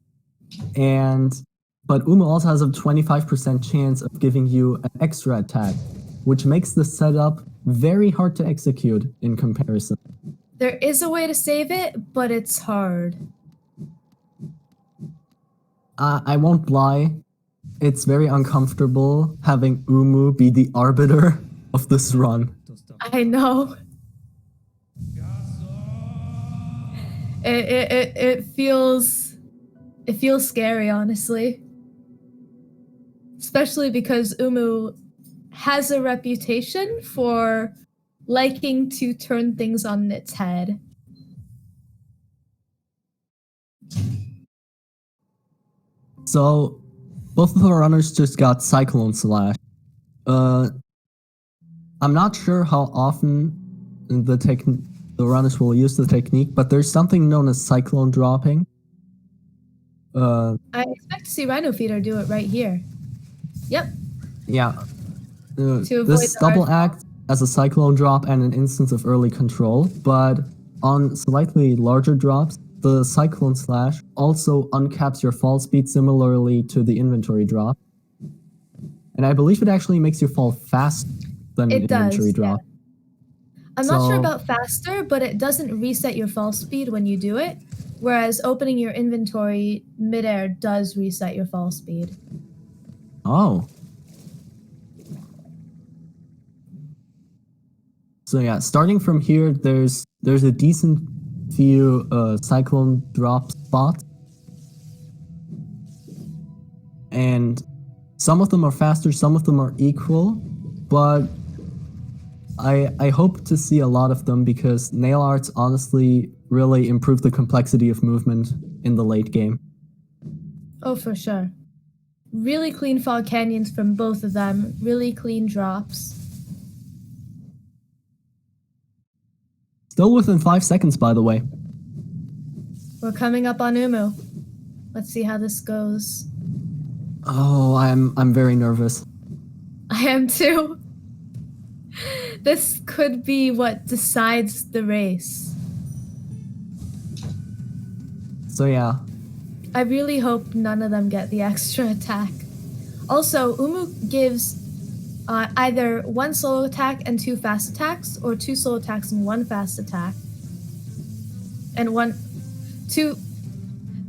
but Umu also has a 25% chance of giving you an extra attack, which makes the setup very hard to execute in comparison. There is a way to save it, but it's hard. I won't lie, it's very uncomfortable having Umu be the arbiter of this run. I know. It feels scary, honestly. Especially because Umu has a reputation for liking to turn things on its head. So, both of the runners just got Cyclone Slash. I'm not sure how often the runners will use the technique, but there's something known as Cyclone Dropping. I expect to see RhinoFeeder do it right here. Yep. Yeah. This double act as a Cyclone drop and an instance of early control, but on slightly larger drops, the Cyclone Slash also uncaps your fall speed similarly to the inventory drop. And I believe it actually makes you fall faster than an inventory drop. Yeah. I'm not sure about faster, but it doesn't reset your fall speed when you do it, whereas opening your inventory midair does reset your fall speed. Oh. So yeah, starting from here, there's a decent few Cyclone drop spots. And some of them are faster, some of them are equal, but I hope to see a lot of them because nail arts honestly really improve the complexity of movement in the late game. Oh, for sure. Really clean fog canyons from both of them, really clean drops. Still within 5 seconds, by the way. We're coming up on Umu. Let's see how this goes. Oh, I'm very nervous. I am too. This could be what decides the race. So yeah. I really hope none of them get the extra attack. Also, Umu gives either 1 slow attack and 2 fast attacks, or 2 slow attacks and 1 fast attack. And two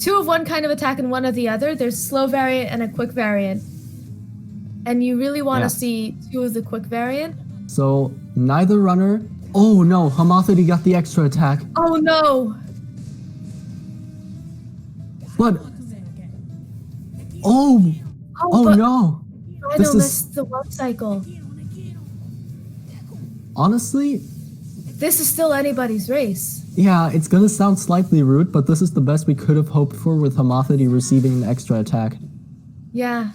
of one kind of attack and 1 of the other. There's slow variant and a quick variant. And you really want to see 2 of the quick variant. So neither runner. Oh no, homothety got the extra attack. Oh no! But oh but no! Rhino missed the 1 cycle. Honestly, this is still anybody's race. Yeah, it's gonna sound slightly rude, but this is the best we could have hoped for with homothety receiving an extra attack. Yeah.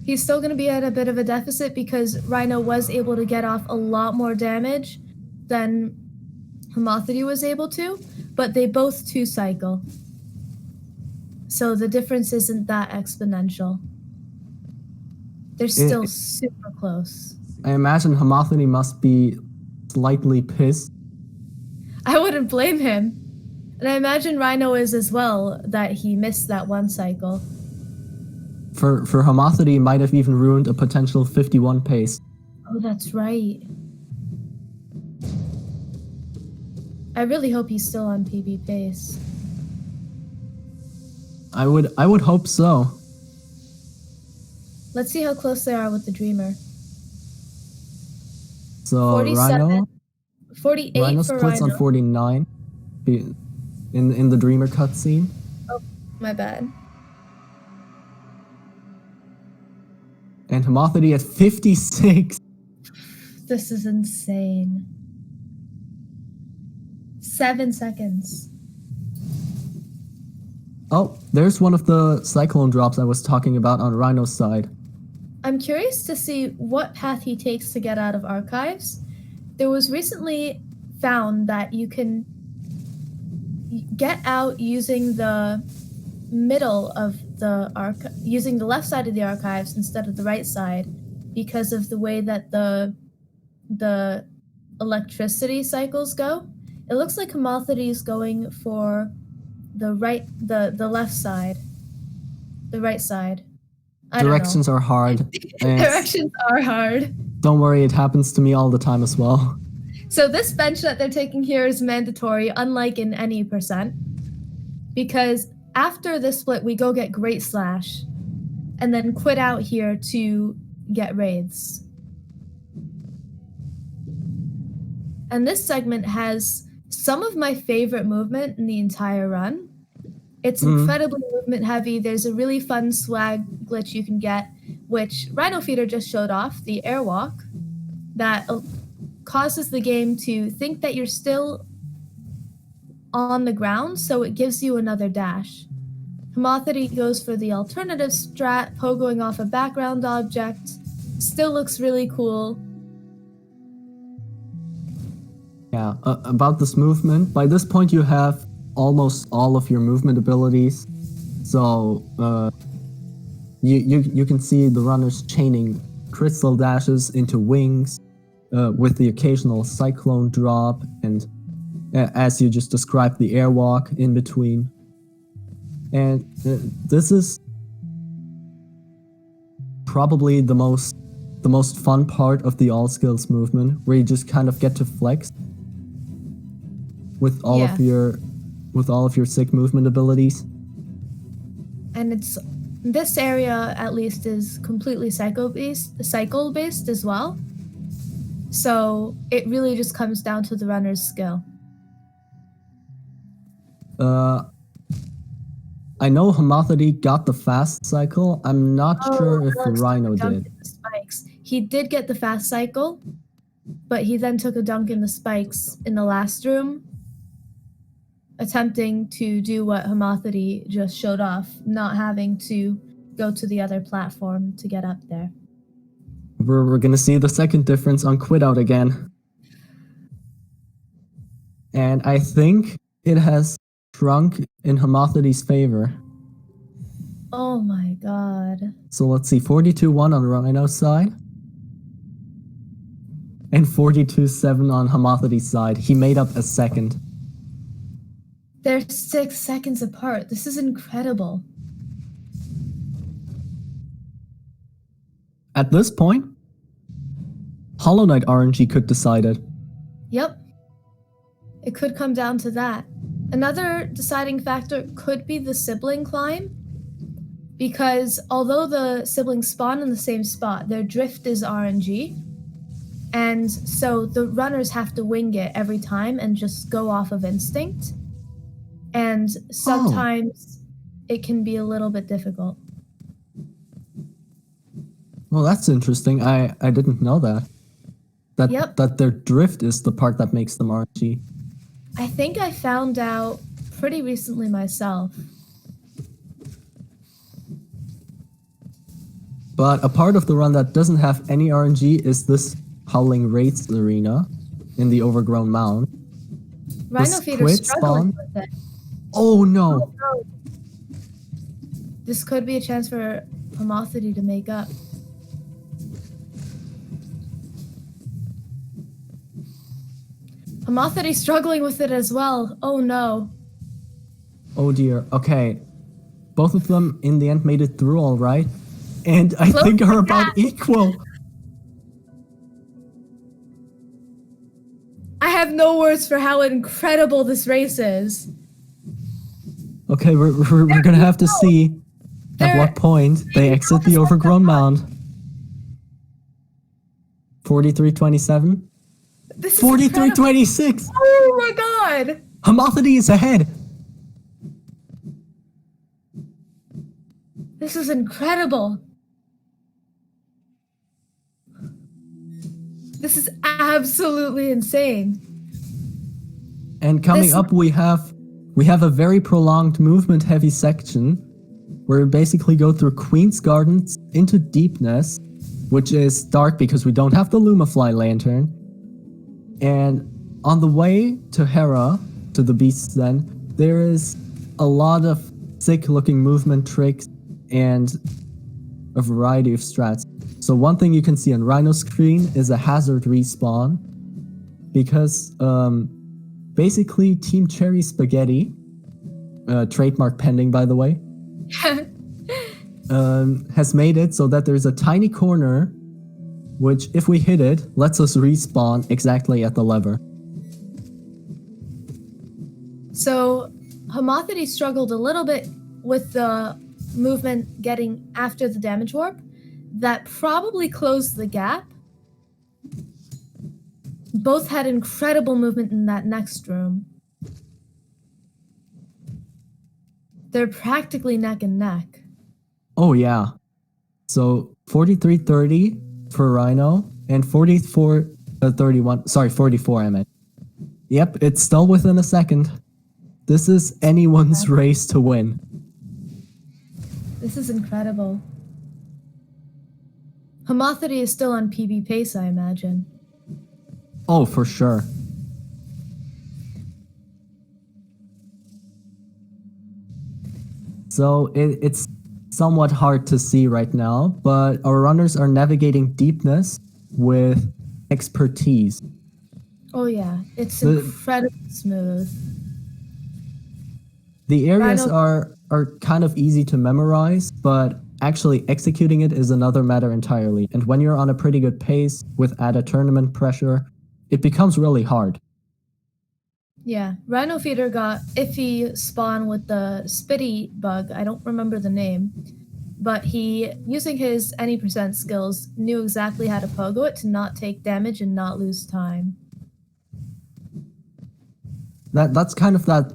He's still gonna be at a bit of a deficit because Rhino was able to get off a lot more damage than homothety was able to, but they both 2 cycle. So the difference isn't that exponential. They're still super close. I imagine homothety must be slightly pissed. I wouldn't blame him. And I imagine Rhino is as well, that he missed that 1 cycle. For homothety, might have even ruined a potential 51 pace. Oh, that's right. I really hope he's still on PB pace. I would hope so. Let's see how close they are with the Dreamer. So 47, Rhino, 48 Rhino for splits Rhino. on 49 in the Dreamer cutscene. Oh, my bad. And homothety at 56. This is insane. 7 seconds. Oh, there's one of the cyclone drops I was talking about on Rhino's side. I'm curious to see what path he takes to get out of archives. There was recently found that you can get out using the middle of the using the left side of the archives instead of the right side because of the way that the electricity cycles go. It looks like homothety is going for the left side. The right side. Directions are hard. Directions are hard. Don't worry, it happens to me all the time as well. So this bench that they're taking here is mandatory, unlike in any percent. Because after this split, we go get Great Slash, and then quit out here to get Wraiths. And this segment has some of my favorite movement in the entire run. It's incredibly movement heavy. There's a really fun swag glitch you can get, which RhinoFeeder just showed off, the airwalk, that causes the game to think that you're still on the ground, so it gives you another dash. Homothety goes for the alternative strat, pogoing off a background object. Still looks really cool. Yeah, about this movement, by this point you have almost all of your movement abilities. So you can see the runners chaining crystal dashes into wings with the occasional cyclone drop, and as you just described, the airwalk in between. And this is probably the most fun part of the all skills movement, where you just kind of get to flex with all of your sick movement abilities. And this area at least is completely cycle based as well. So it really just comes down to the runner's skill. I know homothety got the fast cycle. I'm not sure if Rhino did. He did get the fast cycle, but he then took a dunk in the spikes in the last room, attempting to do what homothety just showed off, not having to go to the other platform to get up there. We're gonna see the second difference on quit out again. And I think it has shrunk in homothety's favor. Oh my god. So let's see, 42-1 on Rhino's side. And 42-7 on Homothety's side. He made up a second. They're 6 seconds apart. This is incredible. At this point, Hollow Knight RNG could decide it. Yep. It could come down to that. Another deciding factor could be the sibling climb, because although the siblings spawn in the same spot, their drift is RNG, and so the runners have to wing it every time and just go off of instinct, and sometimes it can be a little bit difficult. Well, that's interesting. I didn't know that. That their drift is the part that makes them RNG. I think I found out pretty recently myself. But a part of the run that doesn't have any RNG is this Howling Wraiths arena in the Overgrown Mound. RhinoFeeder's struggling with it. Oh no! This could be a chance for Homothety to make up. Homothety's struggling with it as well. Oh no. Oh dear. Okay. Both of them in the end made it through all right. And I think are about equal. I have no words for how incredible this race is. Okay, we're gonna have to see at what point they exit the Overgrown Mound. 43-27. 43-26. Oh my god! Homothety is ahead. This is incredible. This is absolutely insane. And coming up, we have a very prolonged movement-heavy section where we basically go through Queen's Gardens into Deepness, which is dark because we don't have the Lumafly lantern. And on the way to Hera, to the beasts then, there is a lot of sick-looking movement tricks and a variety of strats. So one thing you can see on Rhino's screen is a hazard respawn, because basically Team Cherry Spaghetti, trademark pending by the way, has made it so that there's a tiny corner which, if we hit it, lets us respawn exactly at the lever. So Homothety struggled a little bit with the movement getting after the damage warp. That probably closed the gap. Both had incredible movement in that next room. They're practically neck and neck. Oh yeah. So 43-30 for Rhino and 44-31. Sorry, 44 I meant. Yep, it's still within a second. This is anyone's race to win. This is incredible. Homothety is still on PB pace, I imagine. Oh, for sure. So it's somewhat hard to see right now, but our runners are navigating Deepness with expertise. Oh yeah, it's incredibly smooth. The areas are kind of easy to memorize, but actually executing it is another matter entirely. And when you're on a pretty good pace with added tournament pressure, it becomes really hard. Yeah, RhinoFeeder got iffy spawn with the Spitty bug. I don't remember the name, but he, using his any percent skills, knew exactly how to pogo it to not take damage and not lose time. That's kind of that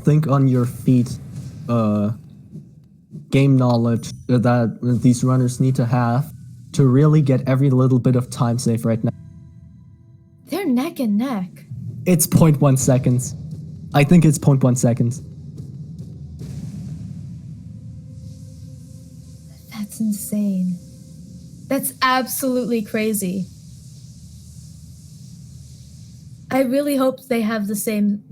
think on your feet game knowledge that these runners need to have to really get every little bit of time safe right now. They're neck and neck. It's 0.1 seconds. I think it's 0.1 seconds. That's insane. That's absolutely crazy. I really hope they have the same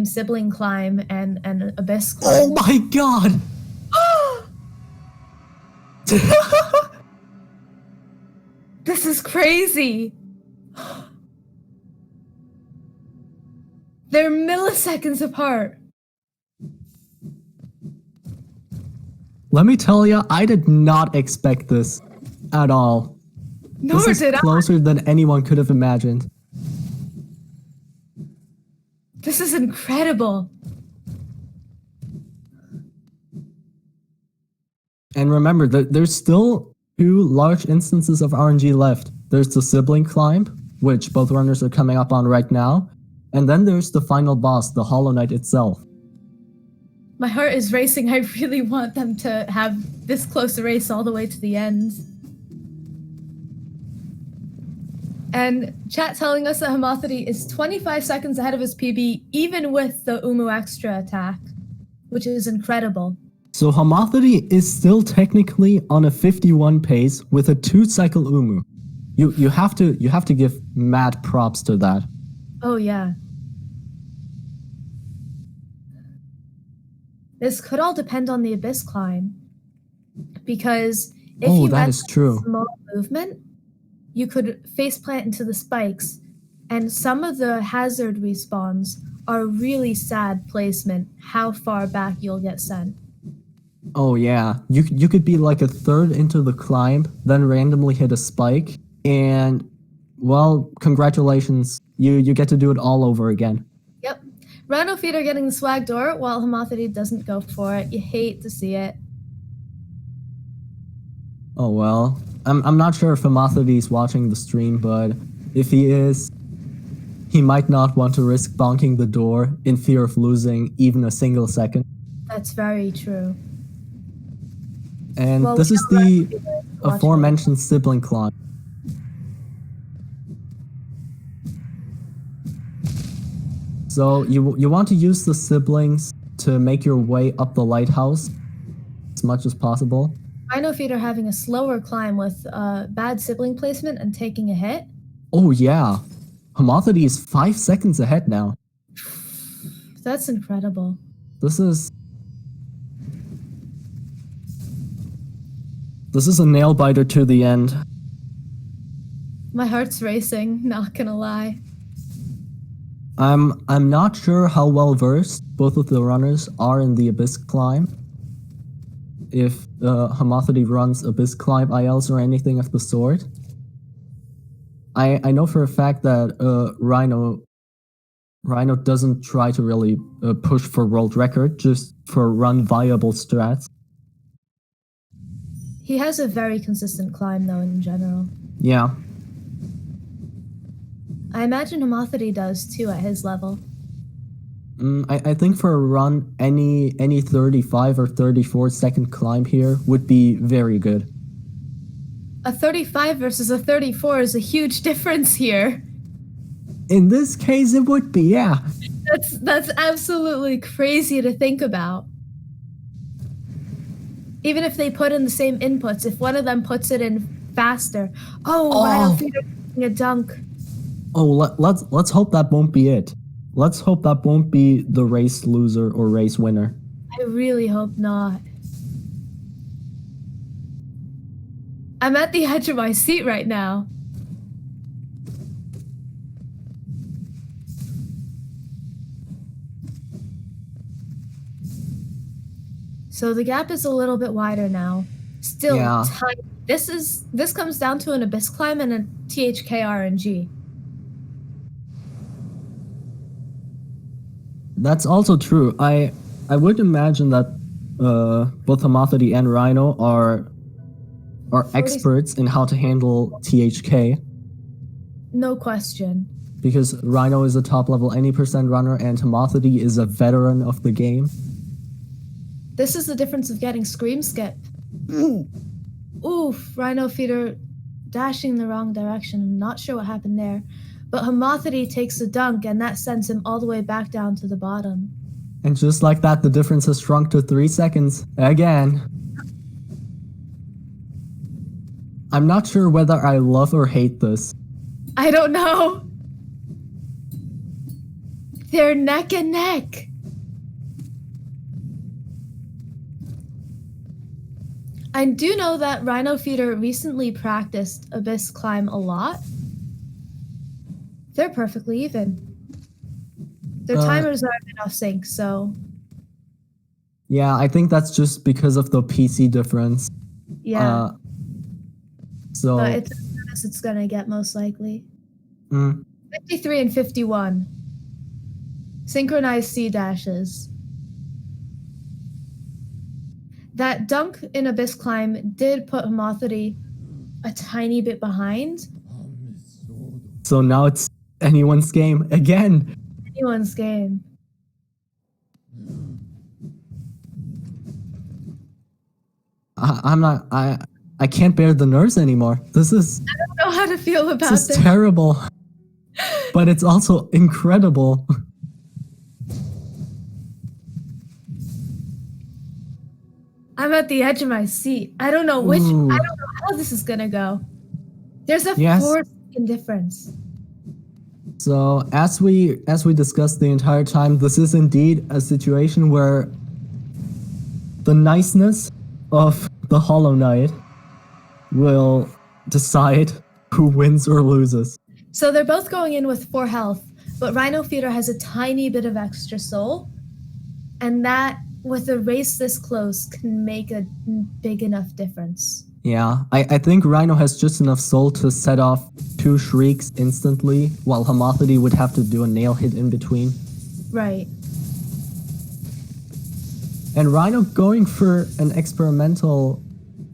sibling climb and abyss climb. Oh my god! This is crazy. They're milliseconds apart. Let me tell you, I did not expect this at all. Nor This did is closer than anyone could have imagined. This is incredible. And remember that there's still 2 large instances of RNG left. There's the sibling climb, which both runners are coming up on right now, and then there's the final boss, the Hollow Knight itself. My heart is racing. I really want them to have this close a race all the way to the end. And chat telling us that homothety is 25 seconds ahead of his PB, even with the Umu extra attack, which is incredible. So homothety is still technically on a 51 pace with a 2-cycle Umu. You have to give mad props to that. Oh yeah. This could all depend on the Abyss climb, because if you that had is true. small movement, you could faceplant into the spikes, and some of the hazard respawns are really sad placement how far back you'll get sent. Oh yeah, you could be like a third into the climb, then randomly hit a spike, and well, congratulations, you get to do it all over again. Yep. RhinoFeeder getting the swag door while homothety doesn't go for it. You hate to see it. Oh well, I'm not sure if homothety's watching the stream, but if he is, he might not want to risk bonking the door in fear of losing even a single second. That's very true. And Well, this we is know the RhinoFeeder is watching. aforementioned sibling climb. So you want to use the siblings to make your way up the lighthouse as much as possible. RhinoFeeder having a slower climb with bad sibling placement and taking a hit. Oh yeah, homothety is 5 seconds ahead now. That's incredible. This is a nail biter to the end. My heart's racing, not gonna lie. I'm not sure how well versed both of the runners are in the Abyss climb. If homothety runs Abyss climb ILs or anything of the sort. I know for a fact that Rhino doesn't try to really push for world record, just for run viable strats. He has a very consistent climb though in general. Yeah. I imagine homothety does too at his level. I think for a run, any 35 or 34 second climb here would be very good. A 35 versus a 34 is a huge difference here. In this case, it would be, yeah. That's absolutely crazy to think about. Even if they put in the same inputs, if one of them puts it in faster. Oh. RhinoFeeder getting a dunk. Oh, let's hope that won't be it. Let's hope that won't be the race loser or race winner. I really hope not. I'm at the edge of my seat right now. So the gap is a little bit wider now. Still tiny. This comes down to an Abyss climb and a THK RNG. That's also true. I would imagine that both homothety and Rhino are experts in how to handle THK. No question. Because Rhino is a top level any percent runner and homothety is a veteran of the game. This is the difference of getting scream skip. Oof, RhinoFeeder dashing in the wrong direction. Not sure what happened there. But homothety takes a dunk and that sends him all the way back down to the bottom. And just like that, the difference has shrunk to 3 seconds. Again. I'm not sure whether I love or hate this. I don't know. They're neck and neck. I do know that RhinoFeeder recently practiced Abyss Climb a lot. They're perfectly even. Their timers are off sync, so... Yeah, I think that's just because of the PC difference. Yeah. So... But it's as good as it's gonna get, most likely. 53 and 51. Synchronized C dashes. That dunk in Abyss Climb did put homothety a tiny bit behind. So now it's anyone's game again. Anyone's game. I can't bear the nerves anymore. This is... I don't know how to feel about this. This is terrible. But it's also incredible. I'm at the edge of my seat. I don't know which... Ooh. I don't know how this is gonna go. There's a 4-second difference. So as we discussed the entire time, this is indeed a situation where the niceness of the Hollow Knight will decide who wins or loses. So they're both going in with 4 health, but RhinoFeeder has a tiny bit of extra soul, and that, with a race this close, can make a big enough difference. Yeah, I think Rhino has just enough soul to set off 2 shrieks instantly, while homothety would have to do a nail hit in between. Right. And Rhino going for an experimental,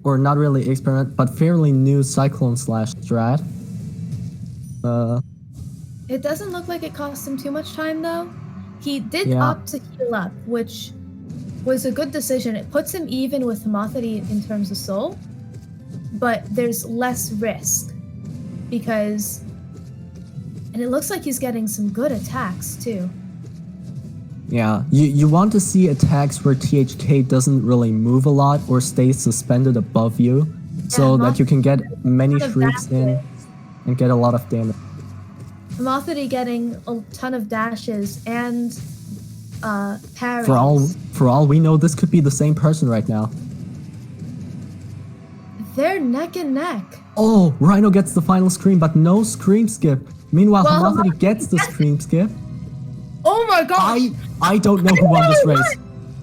or not really experiment, but fairly new Cyclone Slash strat. It doesn't look like it cost him too much time, though. He did opt to heal up, which was a good decision. It puts him even with homothety in terms of soul, but there's less risk because... And it looks like he's getting some good attacks, too. Yeah, you want to see attacks where THK doesn't really move a lot or stays suspended above you, so that you can get many shrieks in and get a lot of damage. Homothety getting a ton of dashes and parries. For all we know, this could be the same person right now. They're neck and neck. Oh, Rhino gets the final scream, but no scream skip. Meanwhile, homothety gets the scream skip. Oh my gosh! I don't know who won this race.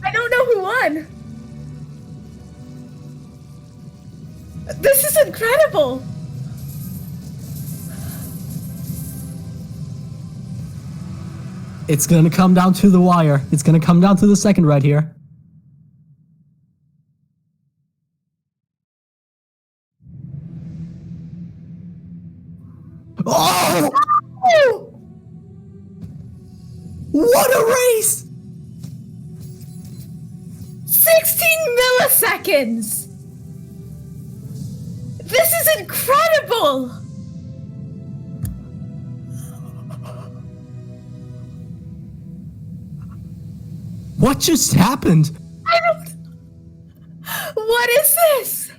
I don't know who won. This is incredible. It's gonna come down to the wire. It's gonna come down to the second right here. Oh! What a race! 16 milliseconds! This is incredible! What just happened? What is this?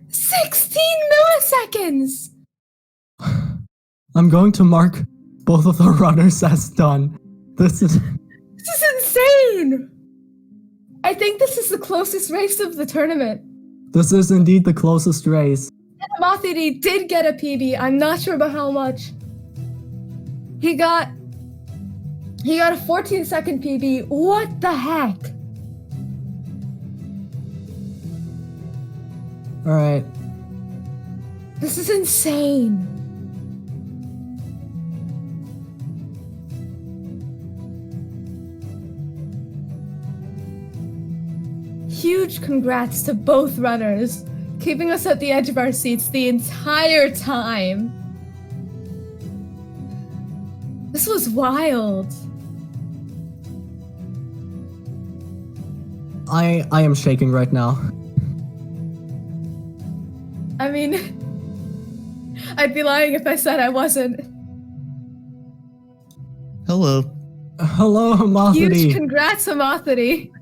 16 milliseconds! I'm going to mark both of the runners as done. This is insane! I think this is the closest race of the tournament. This is indeed the closest race. And homothety did get a PB. I'm not sure about how much. He got a 14-second PB. What the heck? Alright. This is insane. Huge congrats to both runners, keeping us at the edge of our seats the entire time. This was wild. I am shaking right now. I mean, I'd be lying if I said I wasn't. Hello. Hello, homothety. Huge congrats, homothety.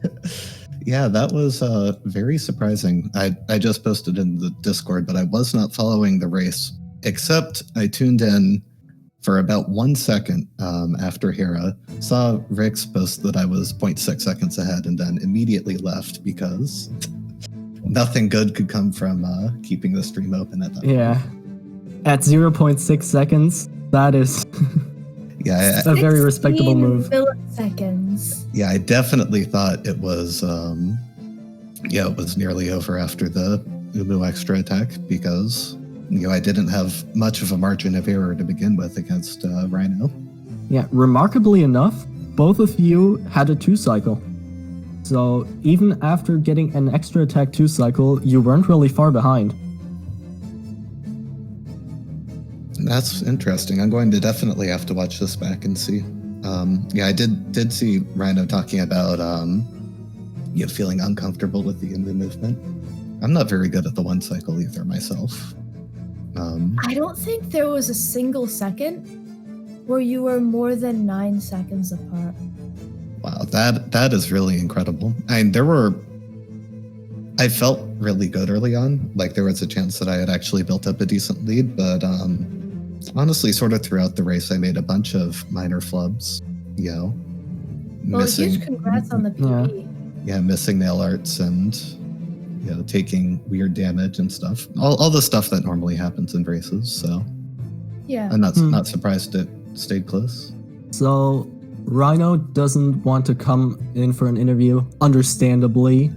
Yeah, that was very surprising. I just posted in the Discord, but I was not following the race, except I tuned in for about 1 second after Hera, saw Rick's post that I was 0.6 seconds ahead, and then immediately left because nothing good could come from keeping the stream open at that Yeah. At 0.6 seconds, that is Yeah, a very respectable move. 16 milliseconds. Yeah, I definitely thought it was it was nearly over after the Umu extra attack because I didn't have much of a margin of error to begin with against Rhino. Yeah, remarkably enough, both of you had a 2-cycle. So even after getting an extra attack 2-cycle, you weren't really far behind. That's interesting. I'm going to definitely have to watch this back and see. I did see Rhino talking about feeling uncomfortable with the Umu movement. I'm not very good at the 1 cycle either myself. I don't think there was a single second where you were more than 9 seconds apart. Wow, that is really incredible. I mean, I felt really good early on. Like there was a chance that I had actually built up a decent lead, but honestly, sort of throughout the race, I made a bunch of minor flubs. Well, missing, huge congrats on the PB. Yeah, missing nail arts and taking weird damage and stuff. All the stuff that normally happens in races. So yeah, I'm not surprised it stayed close. So Rhino doesn't want to come in for an interview, understandably.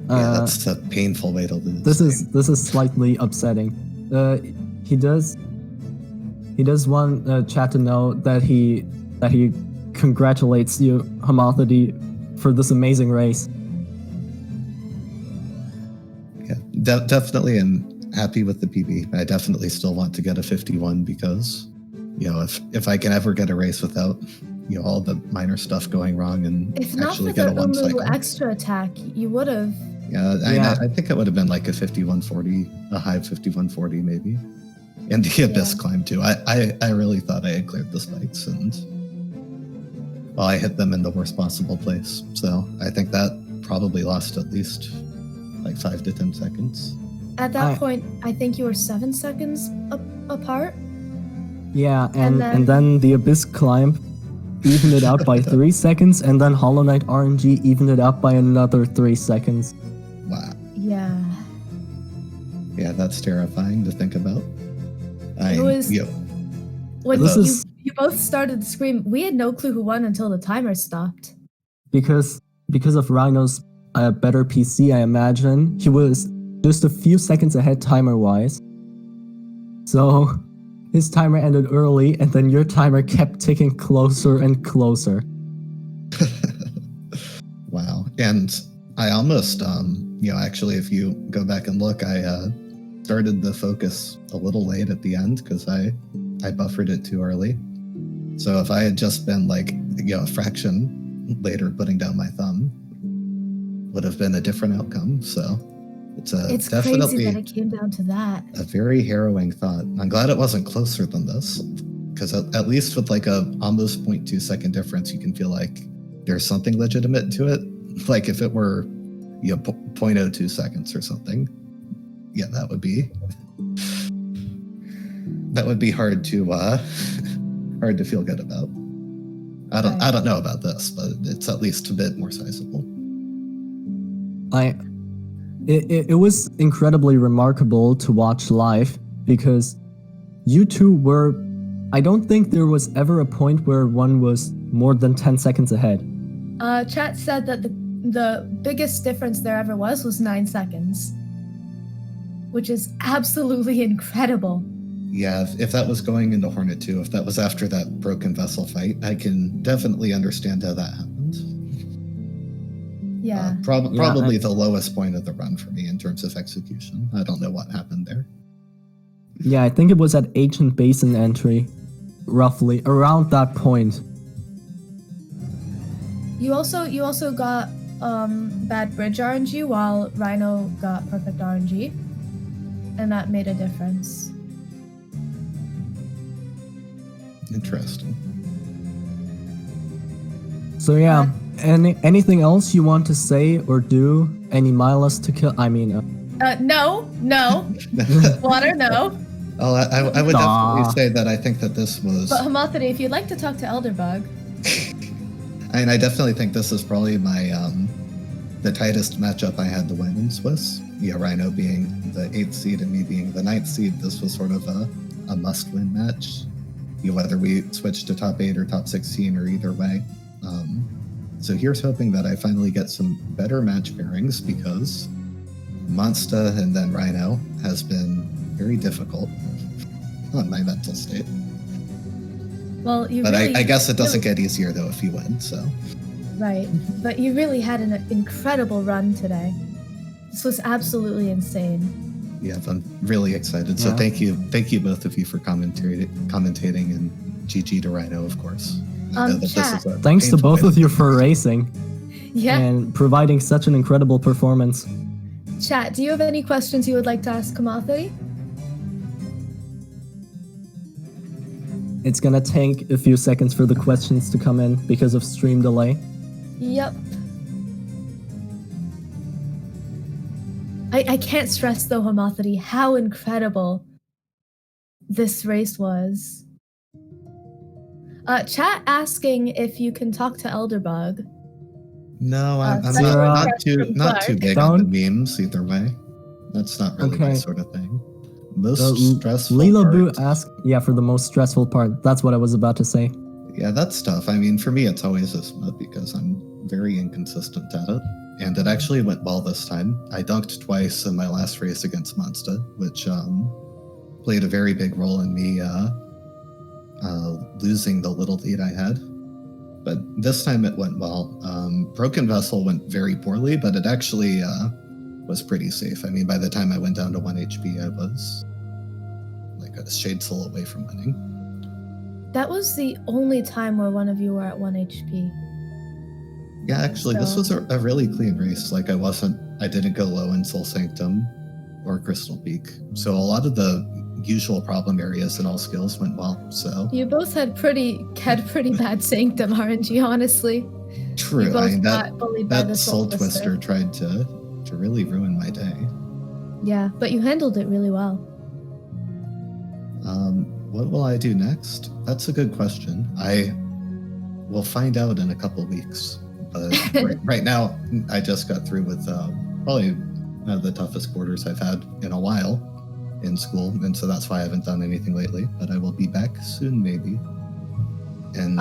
That's a painful way to lose. This is slightly upsetting. He does want chat to know that he congratulates you, homothety, for this amazing race. Yeah, definitely am happy with the PB. I definitely still want to get a 51 because if I can ever get a race without all the minor stuff going wrong and if not actually for get a the 1 Umu cycle. extra attack, you would have. Yeah, I think it would have been like a 5140, a high 5140 maybe. And the Abyss climb too. I really thought I had cleared the spikes and I hit them in the worst possible place. So I think that probably lost at least like 5 to 10 seconds. At that point, I think you were 7 seconds apart. Yeah, and then the Abyss climb evened it out by 3 seconds, and then Hollow Knight RNG evened it out by another 3 seconds. Wow. Yeah. Yeah, that's terrifying to think about. When you both started to scream, we had no clue who won until the timer stopped. Because of Rhino's better PC, I imagine, he was just a few seconds ahead timer-wise. So his timer ended early, and then your timer kept ticking closer and closer. Wow. And I almost, actually, if you go back and look, I started the focus a little late at the end because I buffered it too early. So if I had just been like, a fraction later putting down my thumb, would have been a different outcome. So it's definitely crazy that it came down to that. A very harrowing thought. I'm glad it wasn't closer than this, because at least with like a almost 0.2 second difference, you can feel like there's something legitimate to it. Like if it were 0.02 seconds or something, that would be hard to feel good about. I don't know about this, but it's at least a bit more sizable. It was incredibly remarkable to watch live because you two were. I don't think there was ever a point where one was more than 10 seconds ahead. Chat said that the biggest difference there ever was 9 seconds, which is absolutely incredible. Yeah, if that was going into Hornet 2, if that was after that broken vessel fight, I can definitely understand how that happened. Yeah. Probably the lowest point of the run for me in terms of execution. I don't know what happened there. Yeah, I think it was at Ancient Basin entry, roughly around that point. You also got bad bridge RNG while Rhino got perfect RNG, and that made a difference. Interesting. So yeah, anything else you want to say or do? Any miles to kill? I mean, no. Water, no. Oh, I would definitely say that I think that this was. But Homothety, if you'd like to talk to Elderbug. I definitely think this is probably my the tightest matchup I had to win in Swiss. Yeah, Rhino being the 8th seed and me being the 9th seed, this was sort of a must-win match. Whether we switch to top 8 or top 16 or either way. So here's hoping that I finally get some better match pairings, because Monsta and then Rhino has been very difficult on my mental state. Well, but really, I guess it doesn't get easier though if you win. So right, but you really had an incredible run today. This was absolutely insane. Yeah, I'm really excited. So thank you both of you for commentating, and GG to Rhino, of course. Chat. Thanks to both of you for racing. Yeah. And providing such an incredible performance. Chat, do you have any questions you would like to ask homothety? It's gonna take a few seconds for the questions to come in because of stream delay. Yep. I can't stress though, homothety, how incredible this race was. Chat asking if you can talk to Elderbug. No, I'm not too big on the memes either way. That's not really my sort of thing. Most stressful Lila part. Boo asked, for the most stressful part. That's what I was about to say. Yeah, that's tough. I mean, for me, it's always Isma because I'm very inconsistent at it. And it actually went well this time. I dunked twice in my last race against Monsta, which played a very big role in me losing the little lead I had. But this time it went well. Broken Vessel went very poorly, but it actually was pretty safe. I mean, by the time I went down to 1 HP, I was like a shade soul away from winning. That was the only time where one of you were at 1 HP. Yeah, actually, this was a really clean race. Like, I didn't go low in Soul Sanctum or Crystal Peak. So a lot of the usual problem areas in all skills went well. So you both had pretty bad Sanctum RNG, honestly. True. I mean, that Soul Twister tried to really ruin my day. Yeah, but you handled it really well. What will I do next? That's a good question. I will find out in a couple weeks. But right now, I just got through with probably one of the toughest quarters I've had in a while in school, and so that's why I haven't done anything lately. But I will be back soon, maybe, and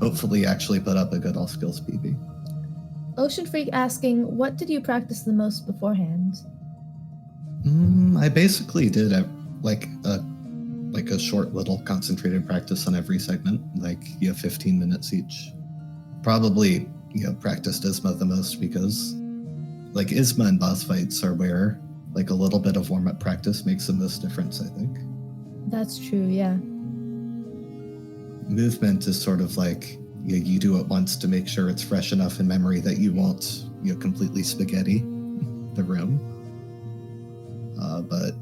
hopefully actually put up a good all skills PB. Ocean Freak asking, what did you practice the most beforehand? I basically did like a short little concentrated practice on every segment, like 15 minutes each. Probably practiced Isma the most because like Isma and boss fights are where like a little bit of warm-up practice makes the most difference, I think. That's true, yeah. Movement is sort of like you do it once to make sure it's fresh enough in memory that you won't completely spaghetti the room. But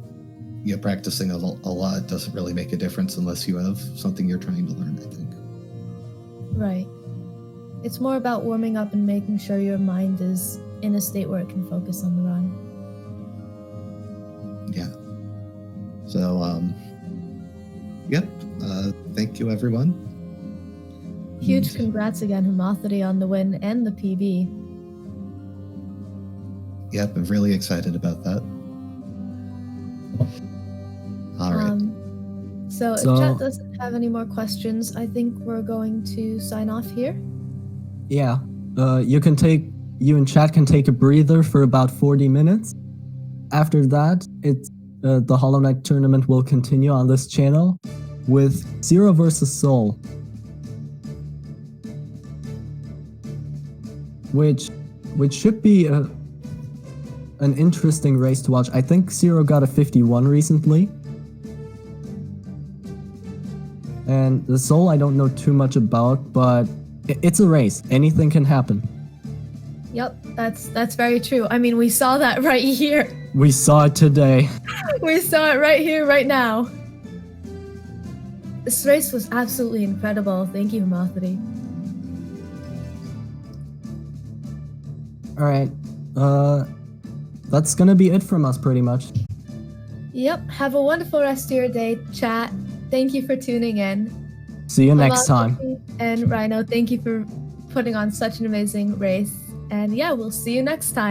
practicing a lot doesn't really make a difference unless you have something you're trying to learn, I think. Right. It's more about warming up and making sure your mind is in a state where it can focus on the run. Yeah. So, thank you, everyone. Huge congrats again, homothety, on the win and the PB. Yep, I'm really excited about that. All right. So if chat doesn't have any more questions, I think we're going to sign off here. Yeah. You and chat can take a breather for about 40 minutes. After that, the Hollow Knight tournament will continue on this channel with Zero versus Soul, which should be an interesting race to watch. I think Zero got a 51 recently. And the Soul I don't know too much about, but it's a race. Anything can happen. Yep, that's very true. I mean, we saw that right here. We saw it today. We saw it right here, right now. This race was absolutely incredible. Thank you, homothety. Alright, that's gonna be it from us pretty much. Yep, have a wonderful rest of your day, chat. Thank you for tuning in. See you next time. And Rhino, thank you for putting on such an amazing race. And yeah, we'll see you next time.